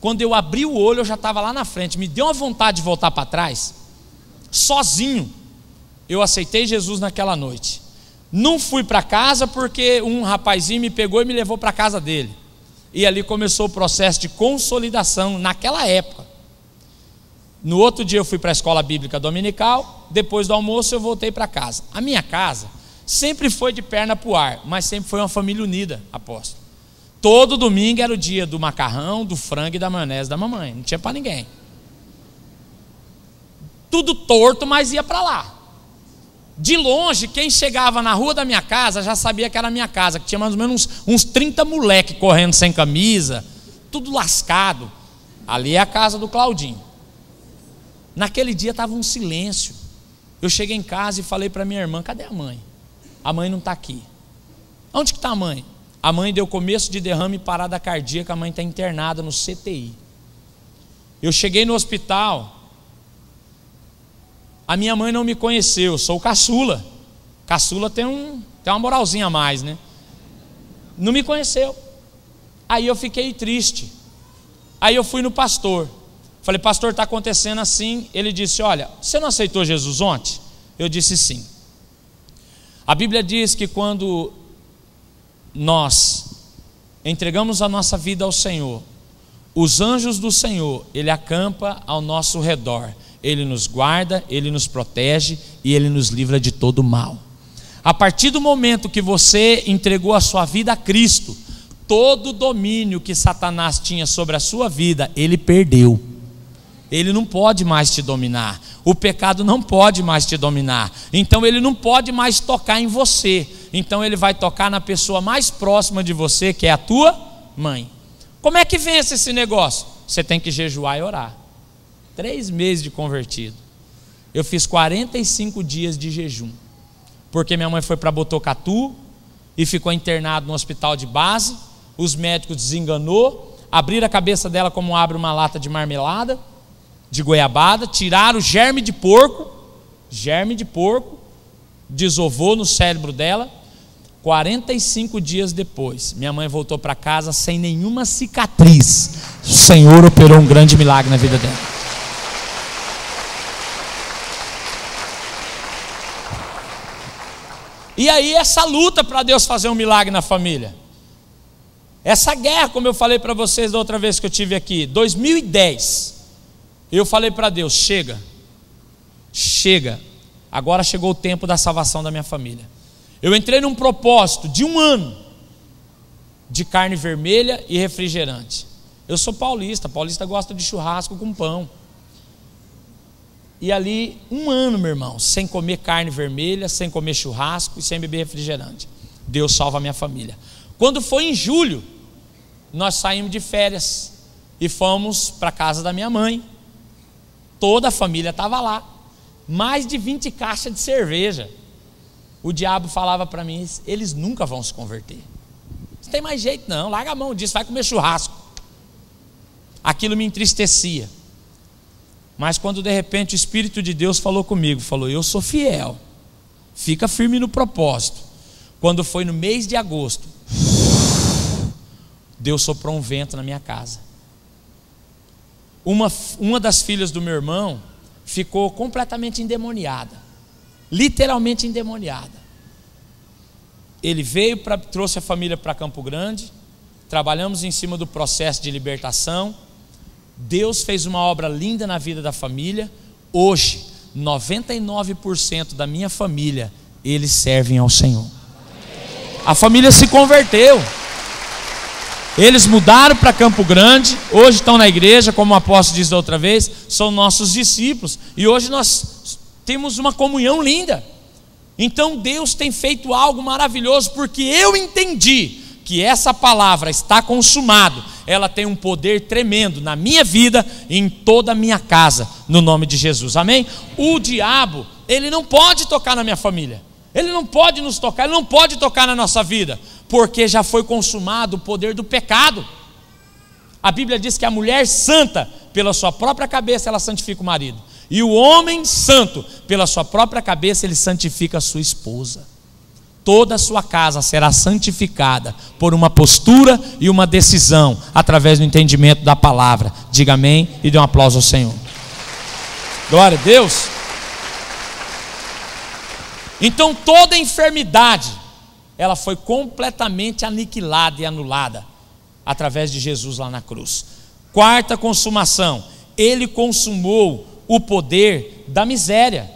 Quando eu abri o olho, eu já estava lá na frente. Me deu uma vontade de voltar para trás. Sozinho, eu aceitei Jesus naquela noite. Não fui para casa porque um rapazinho me pegou e me levou para a casa dele. E ali começou o processo de consolidação naquela época. No outro dia eu fui para a escola bíblica dominical. Depois do almoço eu voltei para casa. A minha casa sempre foi de perna para o ar, mas sempre foi uma família unida, apóstolo. Todo domingo era o dia do macarrão, do frango e da maionese da mamãe. Não tinha para ninguém. Tudo torto, mas ia para lá. De longe, quem chegava na rua da minha casa já sabia que era a minha casa, que tinha mais ou menos uns 30 moleques correndo sem camisa, tudo lascado. Ali é a casa do Claudinho. Naquele dia estava um silêncio. Eu cheguei em casa e falei para minha irmã: cadê a mãe? A mãe não está aqui. Onde que está a mãe? A mãe deu começo de derrame e parada cardíaca. A mãe está internada no CTI. Eu cheguei no hospital. A minha mãe não me conheceu, sou o caçula. Caçula tem uma moralzinha a mais, né? Não me conheceu. Aí eu fiquei triste. Aí eu fui no pastor. Falei: pastor, está acontecendo assim. Ele disse: olha, você não aceitou Jesus ontem? Eu disse sim. A Bíblia diz que quando nós entregamos a nossa vida ao Senhor, os anjos do Senhor, Ele acampa ao nosso redor. Ele nos guarda, Ele nos protege e Ele nos livra de todo mal. A partir do momento que você entregou a sua vida a Cristo, todo o domínio que Satanás tinha sobre a sua vida, ele perdeu. Ele não pode mais te dominar. O pecado não pode mais te dominar. Então ele não pode mais tocar em você. Então ele vai tocar na pessoa mais próxima de você, que é a tua mãe. Como é que vence esse negócio? Você tem que jejuar e orar. 3 meses de convertido. Eu fiz 45 dias de jejum, porque minha mãe foi para Botucatu e ficou internada no hospital de base. Os médicos desenganou, abriram a cabeça dela como abre uma lata de marmelada, de goiabada, tiraram o germe de porco, desovou no cérebro dela. 45 dias depois, minha mãe voltou para casa sem nenhuma cicatriz. O Senhor operou um grande milagre na vida dela. E aí essa luta para Deus fazer um milagre na família, essa guerra, como eu falei para vocês da outra vez que eu tive aqui, 2010, eu falei para Deus: chega, agora chegou o tempo da salvação da minha família. Eu entrei num propósito de 1 ano de carne vermelha e refrigerante. Eu sou paulista gosta de churrasco com pão. E ali 1 ano, meu irmão, sem comer carne vermelha, sem comer churrasco e sem beber refrigerante. Deus salva a minha família. Quando foi em julho, nós saímos de férias e fomos para a casa da minha mãe. Toda a família estava lá. Mais de 20 caixas de cerveja. O diabo falava para mim: eles nunca vão se converter. Não tem mais jeito não, larga a mão disso, vai comer churrasco. Aquilo me entristecia. Mas quando de repente o Espírito de Deus falou comigo, falou: eu sou fiel, fica firme no propósito. Quando foi no mês de agosto, Deus soprou um vento na minha casa. Uma das filhas do meu irmão ficou completamente endemoniada, literalmente endemoniada. Ele veio, trouxe a família para Campo Grande, trabalhamos em cima do processo de libertação. Deus fez uma obra linda na vida da família. Hoje, 99% da minha família, eles servem ao Senhor. A família se converteu. Eles mudaram para Campo Grande, hoje estão na igreja, como o apóstolo disse da outra vez, são nossos discípulos. E hoje nós temos uma comunhão linda. Então Deus tem feito algo maravilhoso, porque eu entendi que essa palavra está consumado. Ela tem um poder tremendo na minha vida e em toda a minha casa, no nome de Jesus, amém? O diabo, ele não pode tocar na minha família, ele não pode nos tocar, ele não pode tocar na nossa vida, porque já foi consumado o poder do pecado. A Bíblia diz que a mulher santa, pela sua própria cabeça, ela santifica o marido, e o homem santo, pela sua própria cabeça, ele santifica a sua esposa. toda a sua casa será santificada por uma postura e uma decisão através do entendimento da palavra. Diga amém e dê um aplauso ao Senhor. Glória a Deus. Então toda enfermidade, ela foi completamente aniquilada e anulada através de Jesus lá na cruz. Quarta consumação, ele consumou o poder da miséria.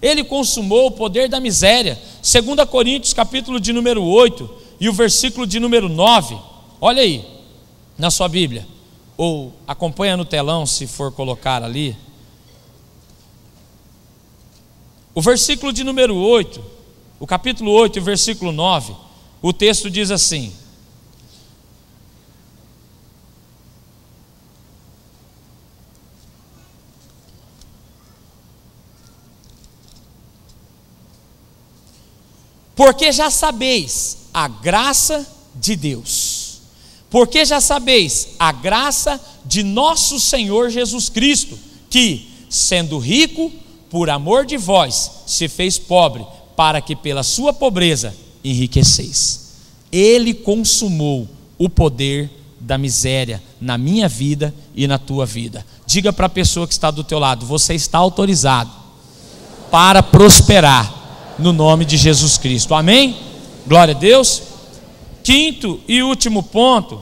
Ele consumou o poder da miséria. 2 Coríntios capítulo de número 8 e o versículo de número 9. Olha aí na sua Bíblia, ou acompanha no telão se for colocar ali. O versículo de número 8, o capítulo 8 e o versículo 9, o texto diz assim: porque já sabeis a graça de Deus, porque já sabeis a graça de nosso Senhor Jesus Cristo, que, sendo rico, por amor de vós, se fez pobre, para que pela sua pobreza enriqueceis. Ele consumou o poder da miséria na minha vida e na tua vida. Diga para a pessoa que está do teu lado: você está autorizado para prosperar no nome de Jesus Cristo. Amém? Glória a Deus. Quinto e último ponto,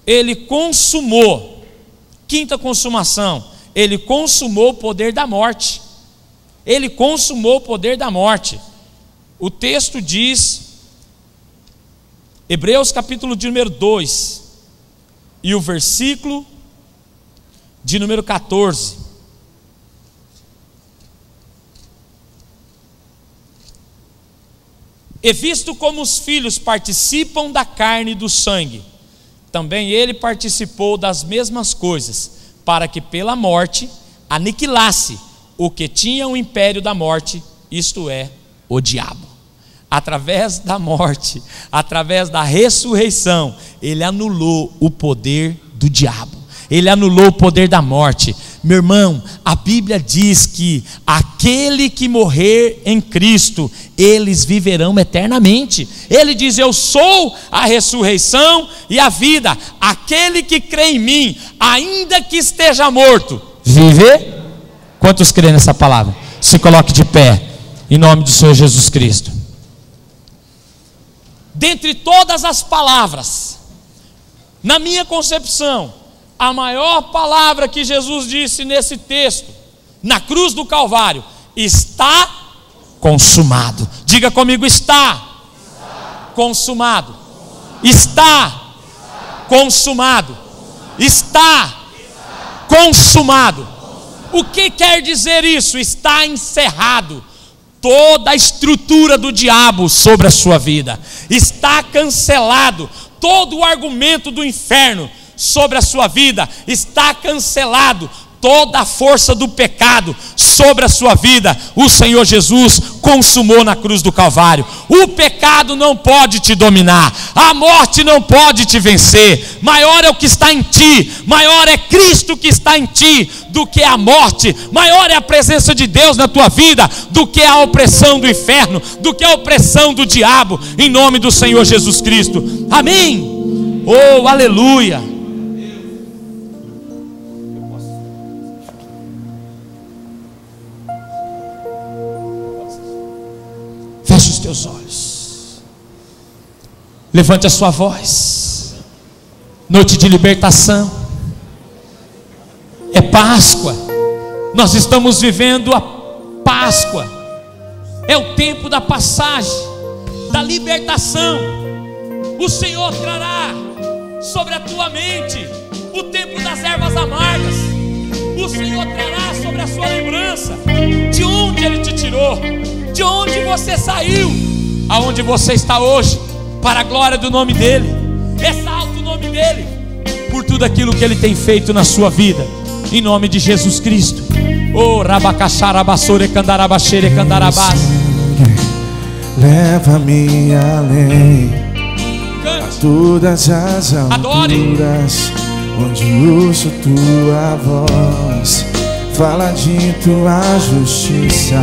ele consumou. Quinta consumação, ele consumou o poder da morte. Ele consumou o poder da morte. O texto diz, Hebreus capítulo de número 2 e o versículo de número 14. E visto como os filhos participam da carne e do sangue, também ele participou das mesmas coisas, para que pela morte aniquilasse o que tinha o império da morte, isto é, o diabo. Através da morte, através da ressurreição, ele anulou o poder do diabo, ele anulou o poder da morte. Meu irmão, a Bíblia diz que aquele que morrer em Cristo, eles viverão eternamente. Ele diz: eu sou a ressurreição e a vida. Aquele que crê em mim, ainda que esteja morto, vive. Quantos creem nessa palavra? Se coloque de pé, em nome do Senhor Jesus Cristo. Dentre todas as palavras, na minha concepção, a maior palavra que Jesus disse nesse texto, na cruz do Calvário: está consumado. Diga comigo: está consumado. Está consumado. Está consumado. O que quer dizer isso? Está encerrado toda a estrutura do diabo sobre a sua vida. Está cancelado todo o argumento do inferno sobre a sua vida. Está cancelado toda a força do pecado sobre a sua vida. O Senhor Jesus consumou na cruz do Calvário. O pecado não pode te dominar, a morte não pode te vencer. Maior é o que está em ti, maior é Cristo que está em ti do que a morte. Maior é a presença de Deus na tua vida do que a opressão do inferno, do que a opressão do diabo, em nome do Senhor Jesus Cristo. Amém. Oh, aleluia. Feche os teus olhos, levante a sua voz. Noite de libertação, é Páscoa, nós estamos vivendo a Páscoa, é o tempo da passagem, da libertação. O Senhor trará sobre a tua mente o tempo das ervas amargas. O Senhor trará sobre a sua lembrança de onde Ele te tirou, de onde você saiu, aonde você está hoje, para a glória do nome dEle. Exalta o nome dEle por tudo aquilo que Ele tem feito na sua vida, em nome de Jesus Cristo. Oh, rabacaxarabassore candarabaxere candarabás. Leva-me além a todas as alturas, onde ouço tua voz, fala de tua justiça.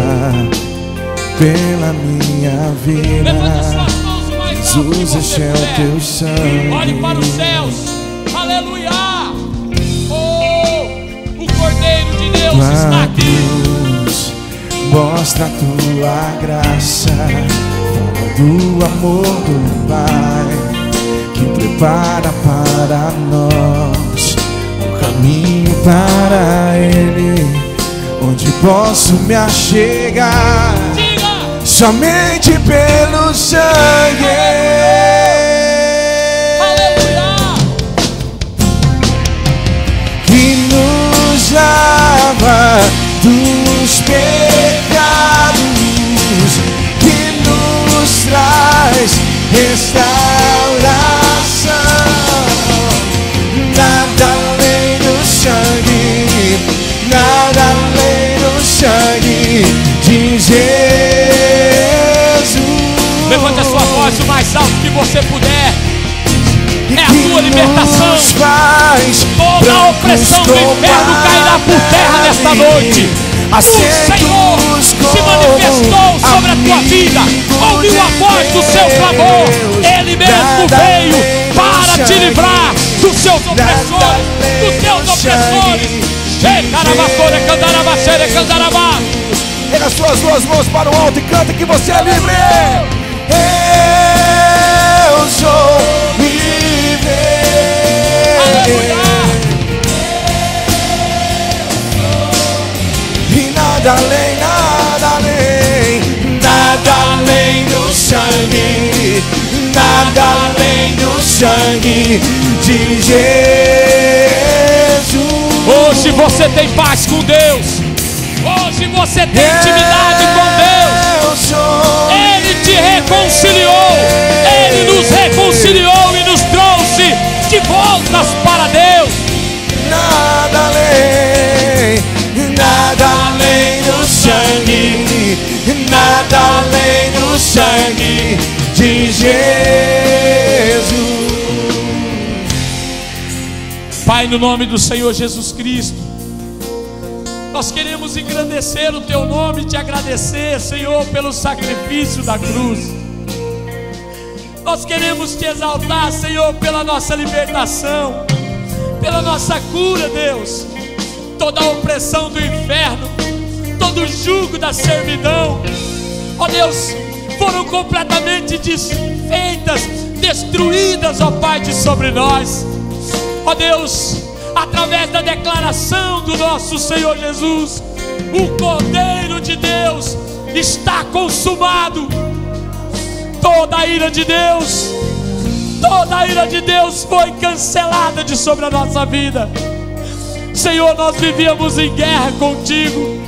pela minha vida. Levanta suas mãos o mais alto que Jesus, você este é o puder. teu sangue. Olhe para os céus. Aleluia. Oh, o Cordeiro de Deus está Tua aqui. cruz mostra a tua graça, fala do amor do Pai, que prepara para nós um caminho para Ele, onde posso me achegar. Diga. Somente pelo sangue. Aleluia. Que nos lava dos pecados, que nos traz restauração. Nada além do sangue, nada além do sangue de Jesus. Levante a sua voz o mais alto que você puder. É a tua libertação. Toda a opressão do inferno cairá por terra nesta noite. O Senhor se manifestou sobre a tua vida, ouviu a voz do seu clamor. Ele mesmo veio para te livrar dos seus opressores, dos teus opressores. Erga as suas duas mãos para o alto e canta que você é livre. Eu sou livre. Aleluia. E nada além, nada além, nada além do sangue, nada além do sangue de Jesus. Hoje você tem paz com Deus. Hoje você tem intimidade com Deus. Ele te reconciliou. Ele nos reconciliou e nos trouxe de voltas para Deus. Nada além do sangue, nada além do sangue de Jesus. Pai, no nome do Senhor Jesus Cristo, nós queremos engrandecer o Teu nome e Te agradecer, Senhor, pelo sacrifício da cruz. Nós queremos Te exaltar, Senhor, pela nossa libertação, pela nossa cura, Deus. Toda a opressão do inferno, todo o jugo da servidão, ó Deus, foram completamente desfeitas, destruídas, ó Pai, de sobre nós. Ó Deus, através da declaração do nosso Senhor Jesus, o Cordeiro de Deus está consumado. Toda a ira de Deus, toda a ira de Deus foi cancelada de sobre a nossa vida. Senhor, nós vivíamos em guerra contigo,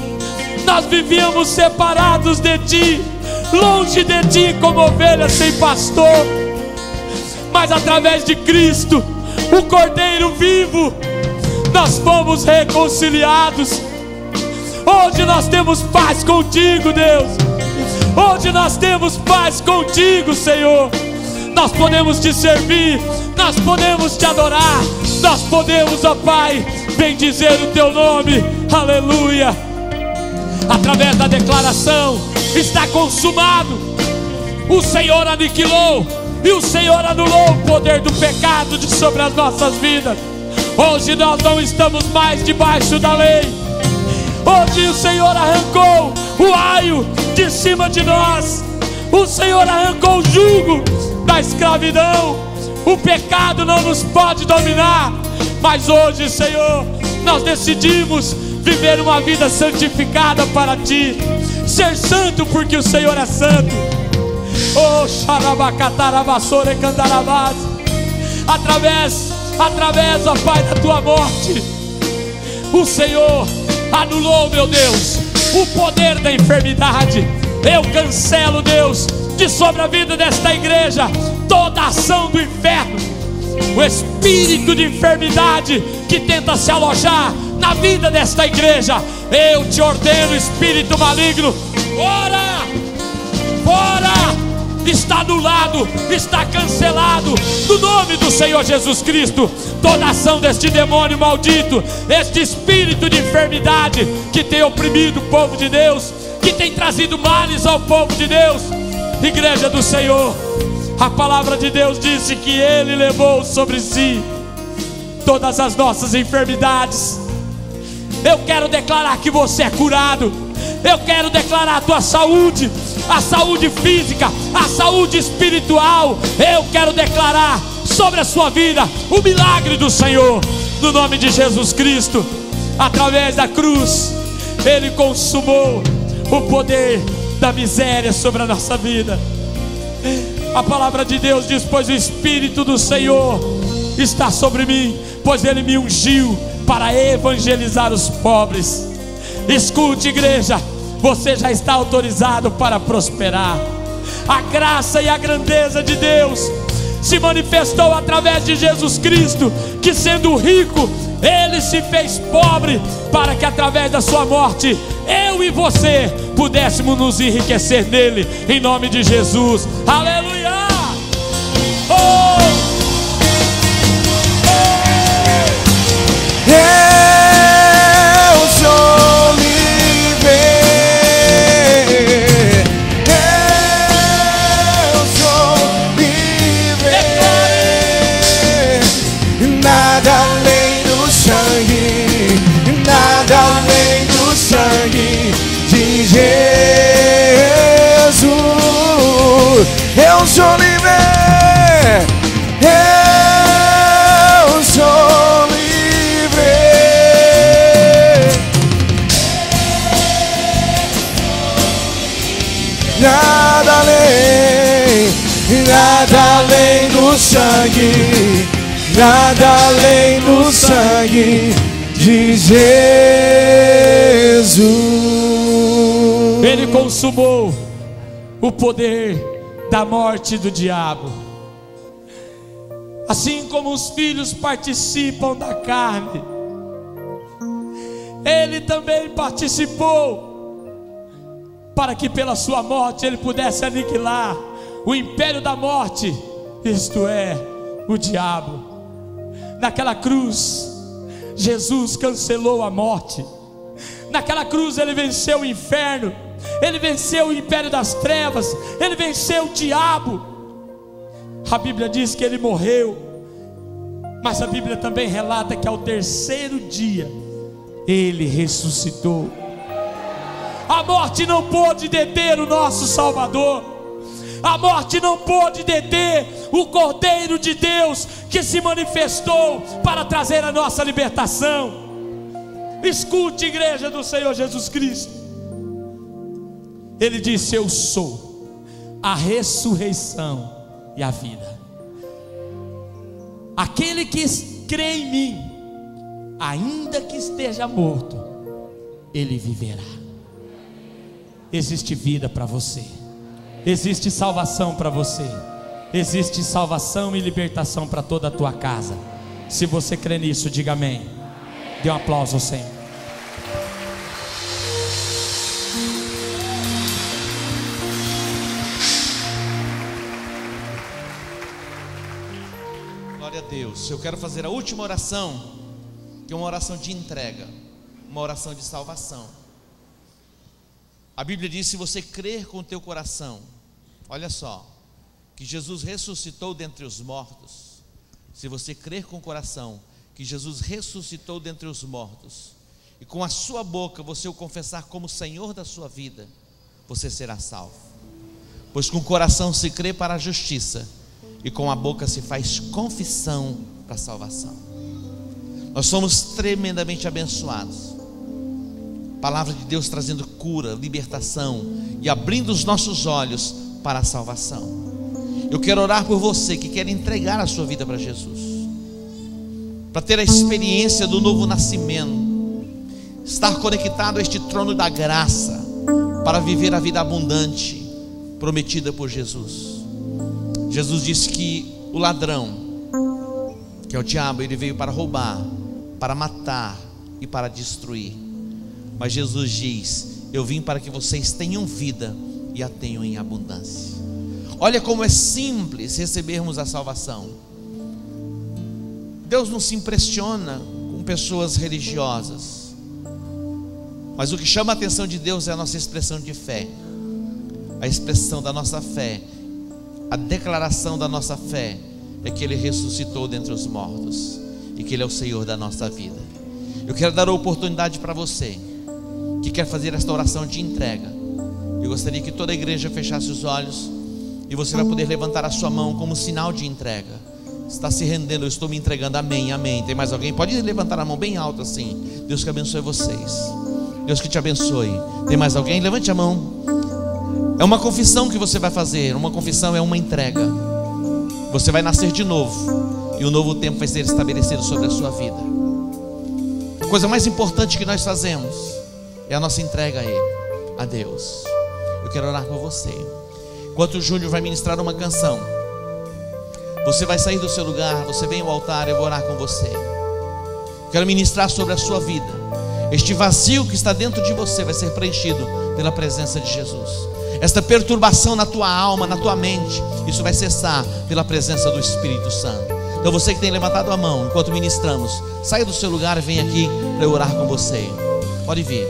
nós vivíamos separados de Ti, longe de Ti como ovelhas sem pastor. Mas através de Cristo, o Cordeiro vivo, nós fomos reconciliados. Hoje nós temos paz contigo, Deus. Hoje nós temos paz contigo, Senhor. Nós podemos Te servir, nós podemos Te adorar, nós podemos, ó Pai, bendizer o Teu nome. Aleluia. Através da declaração, está consumado. O Senhor aniquilou e o Senhor anulou o poder do pecado de sobre as nossas vidas. Hoje nós não estamos mais debaixo da lei. Hoje o Senhor arrancou o aio de cima de nós. O Senhor arrancou o jugo da escravidão. O pecado não nos pode dominar. Mas hoje, Senhor, nós decidimos viver uma vida santificada para Ti, ser santo porque o Senhor é santo. Oh, xarabacatarabassore cantarabás. Através, ó Pai, da Tua morte, o Senhor anulou, meu Deus, o poder da enfermidade. Eu cancelo, Deus, de sobre a vida desta igreja toda ação do inferno, o espírito de enfermidade que tenta se alojar na vida desta igreja. Eu te ordeno, espírito maligno, fora, fora. Está anulado, está cancelado, no nome do Senhor Jesus Cristo. Toda ação deste demônio maldito, este espírito de enfermidade que tem oprimido o povo de Deus, que tem trazido males ao povo de Deus. Igreja do Senhor, a palavra de Deus disse que Ele levou sobre si todas as nossas enfermidades. Eu quero declarar que você é curado. Eu quero declarar a tua saúde, a saúde física, a saúde espiritual. Eu quero declarar sobre a sua vida o milagre do Senhor, no nome de Jesus Cristo. Através da cruz, Ele consumou o poder da miséria sobre a nossa vida. A palavra de Deus diz: pois o Espírito do Senhor está sobre mim, pois Ele me ungiu para evangelizar os pobres. Escute, igreja, você já está autorizado para prosperar. A graça e a grandeza de Deus se manifestou através de Jesus Cristo, que sendo rico, Ele se fez pobre, para que através da sua morte, eu e você pudéssemos nos enriquecer nele, em nome de Jesus. Aleluia! Eu sou livre, eu sou livre. Nada além do sangue, nada além do sangue de Jesus. Eu sou livre, eu sou livre. Nada além do sangue, nada além do sangue de Jesus. Ele consumou o poder da morte do diabo. Assim como os filhos participam da carne, Ele também participou, para que pela sua morte Ele pudesse aniquilar o império da morte, isto é, o diabo. Naquela cruz, Jesus cancelou a morte. Naquela cruz Ele venceu o inferno, Ele venceu o império das trevas, Ele venceu o diabo. A Bíblia diz que Ele morreu, mas a Bíblia também relata que ao terceiro dia Ele ressuscitou. A morte não pôde deter o nosso Salvador. A morte não pôde deter o Cordeiro de Deus, que se manifestou para trazer a nossa libertação. Escute, igreja do Senhor Jesus Cristo. Ele disse: eu sou a ressurreição e a vida. Aquele que crê em mim, ainda que esteja morto, ele viverá. Existe vida para você, existe salvação para você, existe salvação e libertação para toda a tua casa. Se você crê nisso, diga amém. Dê um aplauso ao Senhor. Glória a Deus. Eu quero fazer a última oração, que é uma oração de entrega, uma oração de salvação. A Bíblia diz: se você crer com o teu coração, olha só, que Jesus ressuscitou dentre os mortos. Se você crer com o coração que Jesus ressuscitou dentre os mortos, e com a sua boca você o confessar como Senhor da sua vida, você será salvo. Pois com o coração se crê para a justiça, e com a boca se faz confissão para a salvação. Nós somos tremendamente abençoados. Palavra de Deus trazendo cura, libertação e abrindo os nossos olhos para a salvação. Eu quero orar por você que quer entregar a sua vida para Jesus, para ter a experiência do novo nascimento, estar conectado a este trono da graça, para viver a vida abundante prometida por Jesus. Jesus disse que o ladrão, que é o diabo, ele veio para roubar, para matar e para destruir. Mas Jesus diz: eu vim para que vocês tenham vida e a tenham em abundância. Olha como é simples recebermos a salvação. Deus não se impressiona com pessoas religiosas. Mas o que chama a atenção de Deus é a nossa expressão de fé. A expressão da nossa fé, a declaração da nossa fé é que Ele ressuscitou dentre os mortos e que Ele é o Senhor da nossa vida. Eu quero dar a oportunidade para você que quer fazer esta oração de entrega. Eu gostaria que toda a igreja fechasse os olhos e você vai poder levantar a sua mão como sinal de entrega. Está se rendendo, eu estou me entregando, amém, amém. Tem mais alguém? Pode levantar a mão bem alta assim. Deus que abençoe vocês. Deus que te abençoe. Tem mais alguém? Levante a mão. É uma confissão que você vai fazer. Uma confissão é uma entrega. Você vai nascer de novo e um novo tempo vai ser estabelecido sobre a sua vida. A coisa mais importante que nós fazemos é a nossa entrega a Ele, a Deus. Eu quero orar por você. Enquanto o Júnior vai ministrar uma canção, você vai sair do seu lugar, você vem ao altar, eu vou orar com você. Eu quero ministrar sobre a sua vida. Este vazio que está dentro de você vai ser preenchido pela presença de Jesus. Esta perturbação na tua alma, na tua mente, isso vai cessar pela presença do Espírito Santo. Então você que tem levantado a mão enquanto ministramos, saia do seu lugar e vem aqui para eu orar com você. Pode vir.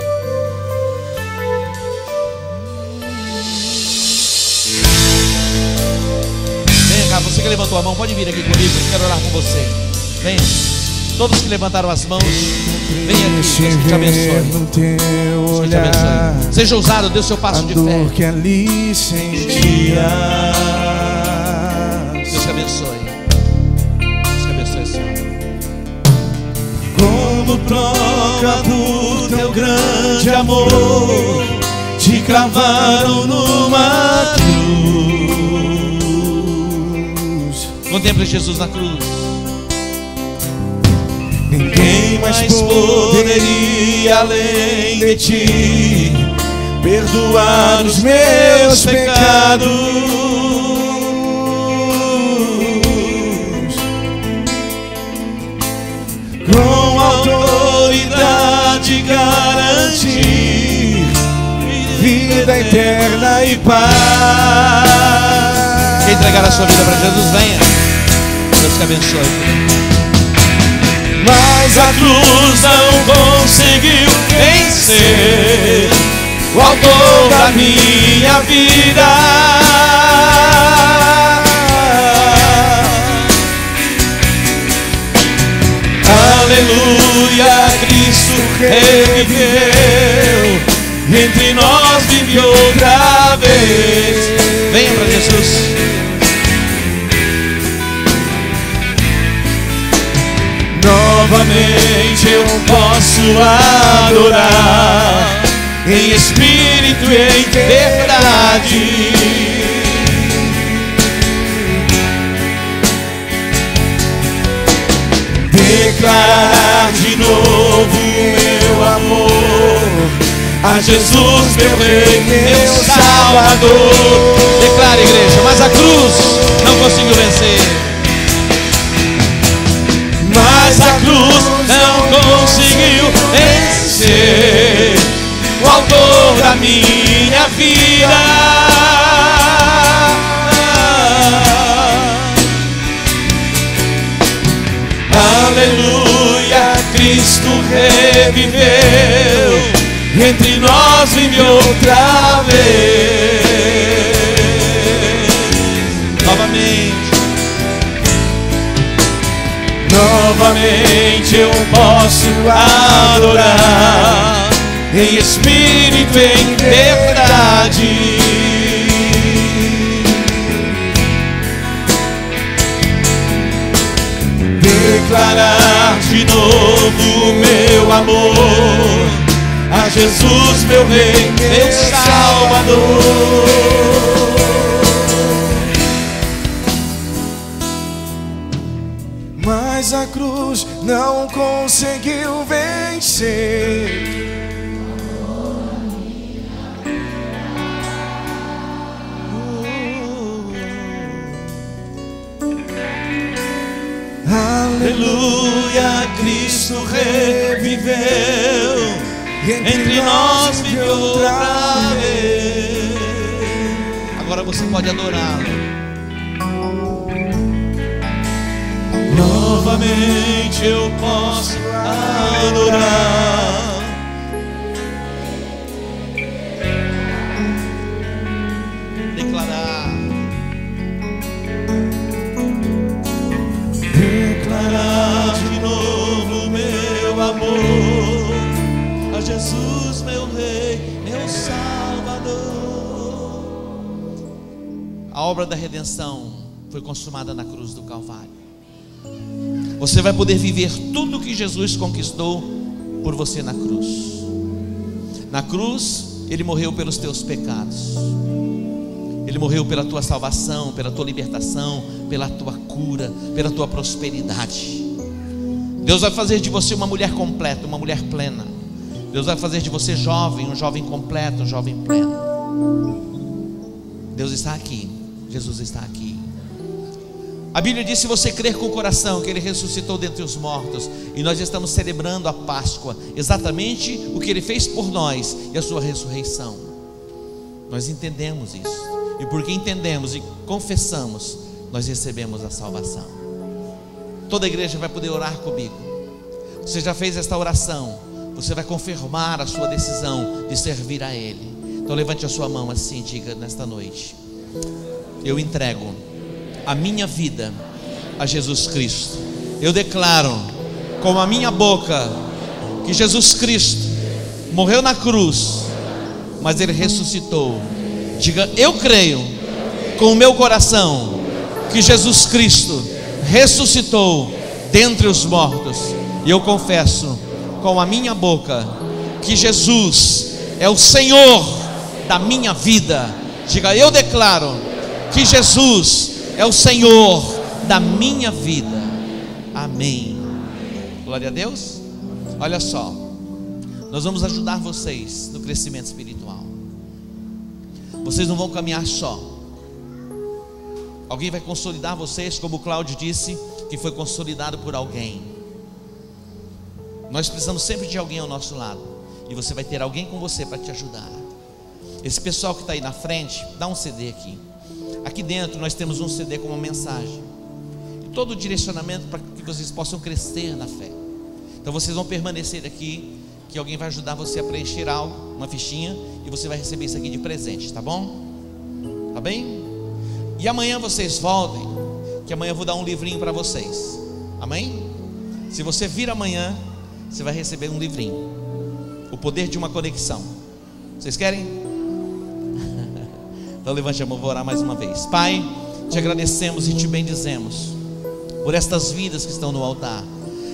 Venha cá, você que levantou a mão, pode vir aqui comigo, eu quero orar com você. Venha. Todos que levantaram as mãos, venha aqui, Deus que te abençoe. Deus que te abençoe. Seja ousado, dê o seu passo de fé. Que ali sentia. Deus te abençoe. Deus te abençoe, Senhor. Como troca do teu grande amor, te cravaram numa cruz. Contemple Jesus na cruz. Ninguém mais poderia além de ti perdoar os meus pecados. Com autoridade garantir vida eterna e paz. Quer entregar a sua vida para Jesus? Venha. Deus te abençoe. Mas a cruz não conseguiu vencer o autor da minha vida. Aleluia, Cristo reviveu, entre nós vive outra vez. Venha para Jesus. Novamente eu posso adorar em espírito e em verdade. Declarar de novo meu amor a Jesus, meu Rei, meu Salvador. Declara, igreja, mas a cruz não conseguiu vencer. Mas a cruz não conseguiu vencer o autor da minha vida. Aleluia, Cristo reviveu, entre nós vive outra vez. Novamente eu posso adorar em espírito e em verdade. Declarar de novo meu amor a Jesus, meu Rei, meu Salvador. Mas a cruz não conseguiu vencer. Aleluia, Cristo reviveu, entre nós vive outra vez. Agora você pode adorá-lo. Novamente eu posso adorar obra da redenção foi consumada na cruz do Calvário. Você vai poder viver tudo que Jesus conquistou por você na cruz. Na cruz, Ele morreu pelos teus pecados. Ele morreu pela tua salvação, pela tua libertação, pela tua cura, pela tua prosperidade. Deus vai fazer de você uma mulher completa, uma mulher plena. Deus vai fazer de você jovem, um jovem completo, um jovem pleno. Deus está aqui, Jesus está aqui. A Bíblia diz: se você crer com o coração que Ele ressuscitou dentre os mortos, e nós estamos celebrando a Páscoa, exatamente o que Ele fez por nós e a sua ressurreição. Nós entendemos isso, e porque entendemos e confessamos, nós recebemos a salvação. Toda a igreja vai poder orar comigo. Você já fez esta oração, você vai confirmar a sua decisão de servir a Ele. Então levante a sua mão assim e diga nesta noite: eu entrego a minha vida a Jesus Cristo. Eu declaro com a minha boca que Jesus Cristo morreu na cruz, mas Ele ressuscitou. Diga: eu creio com o meu coração que Jesus Cristo ressuscitou dentre os mortos, e eu confesso com a minha boca que Jesus é o Senhor da minha vida. Diga: eu declaro que Jesus é o Senhor da minha vida. Amém. Glória a Deus. Olha só, nós vamos ajudar vocês no crescimento espiritual. Vocês não vão caminhar só. Alguém vai consolidar vocês, como o Cláudio disse, que foi consolidado por alguém. Nós precisamos sempre de alguém ao nosso lado, e você vai ter alguém com você para te ajudar. Esse pessoal que está aí na frente, dá um CD aqui. Aqui dentro nós temos um CD com uma mensagem e todo o direcionamento para que vocês possam crescer na fé. Então vocês vão permanecer aqui, que alguém vai ajudar você a preencher algo, uma fichinha, e você vai receber isso aqui de presente, tá bom? Tá bem? E amanhã vocês voltem, que amanhã eu vou dar um livrinho para vocês. Amém? Se você vir amanhã, você vai receber um livrinho, O Poder de uma Conexão. Vocês querem? Então levante a mão, vou orar mais uma vez. Pai, te agradecemos e te bendizemos por estas vidas que estão no altar.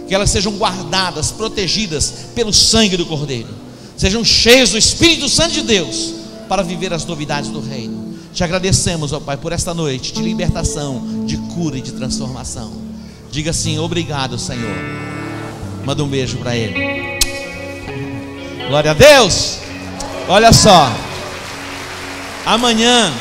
Que elas sejam guardadas, protegidas pelo sangue do Cordeiro. Sejam cheias do Espírito Santo de Deus para viver as novidades do reino. Te agradecemos, ó Pai, por esta noite de libertação, de cura e de transformação. Diga assim: obrigado, Senhor. Manda um beijo para Ele. Glória a Deus. Olha só, amanhã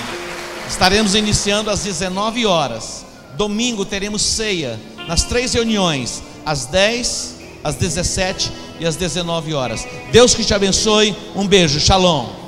estaremos iniciando às 19 horas. Domingo teremos ceia nas 3 reuniões, às 10, às 17 e às 19 horas. Deus que te abençoe. Um beijo, shalom.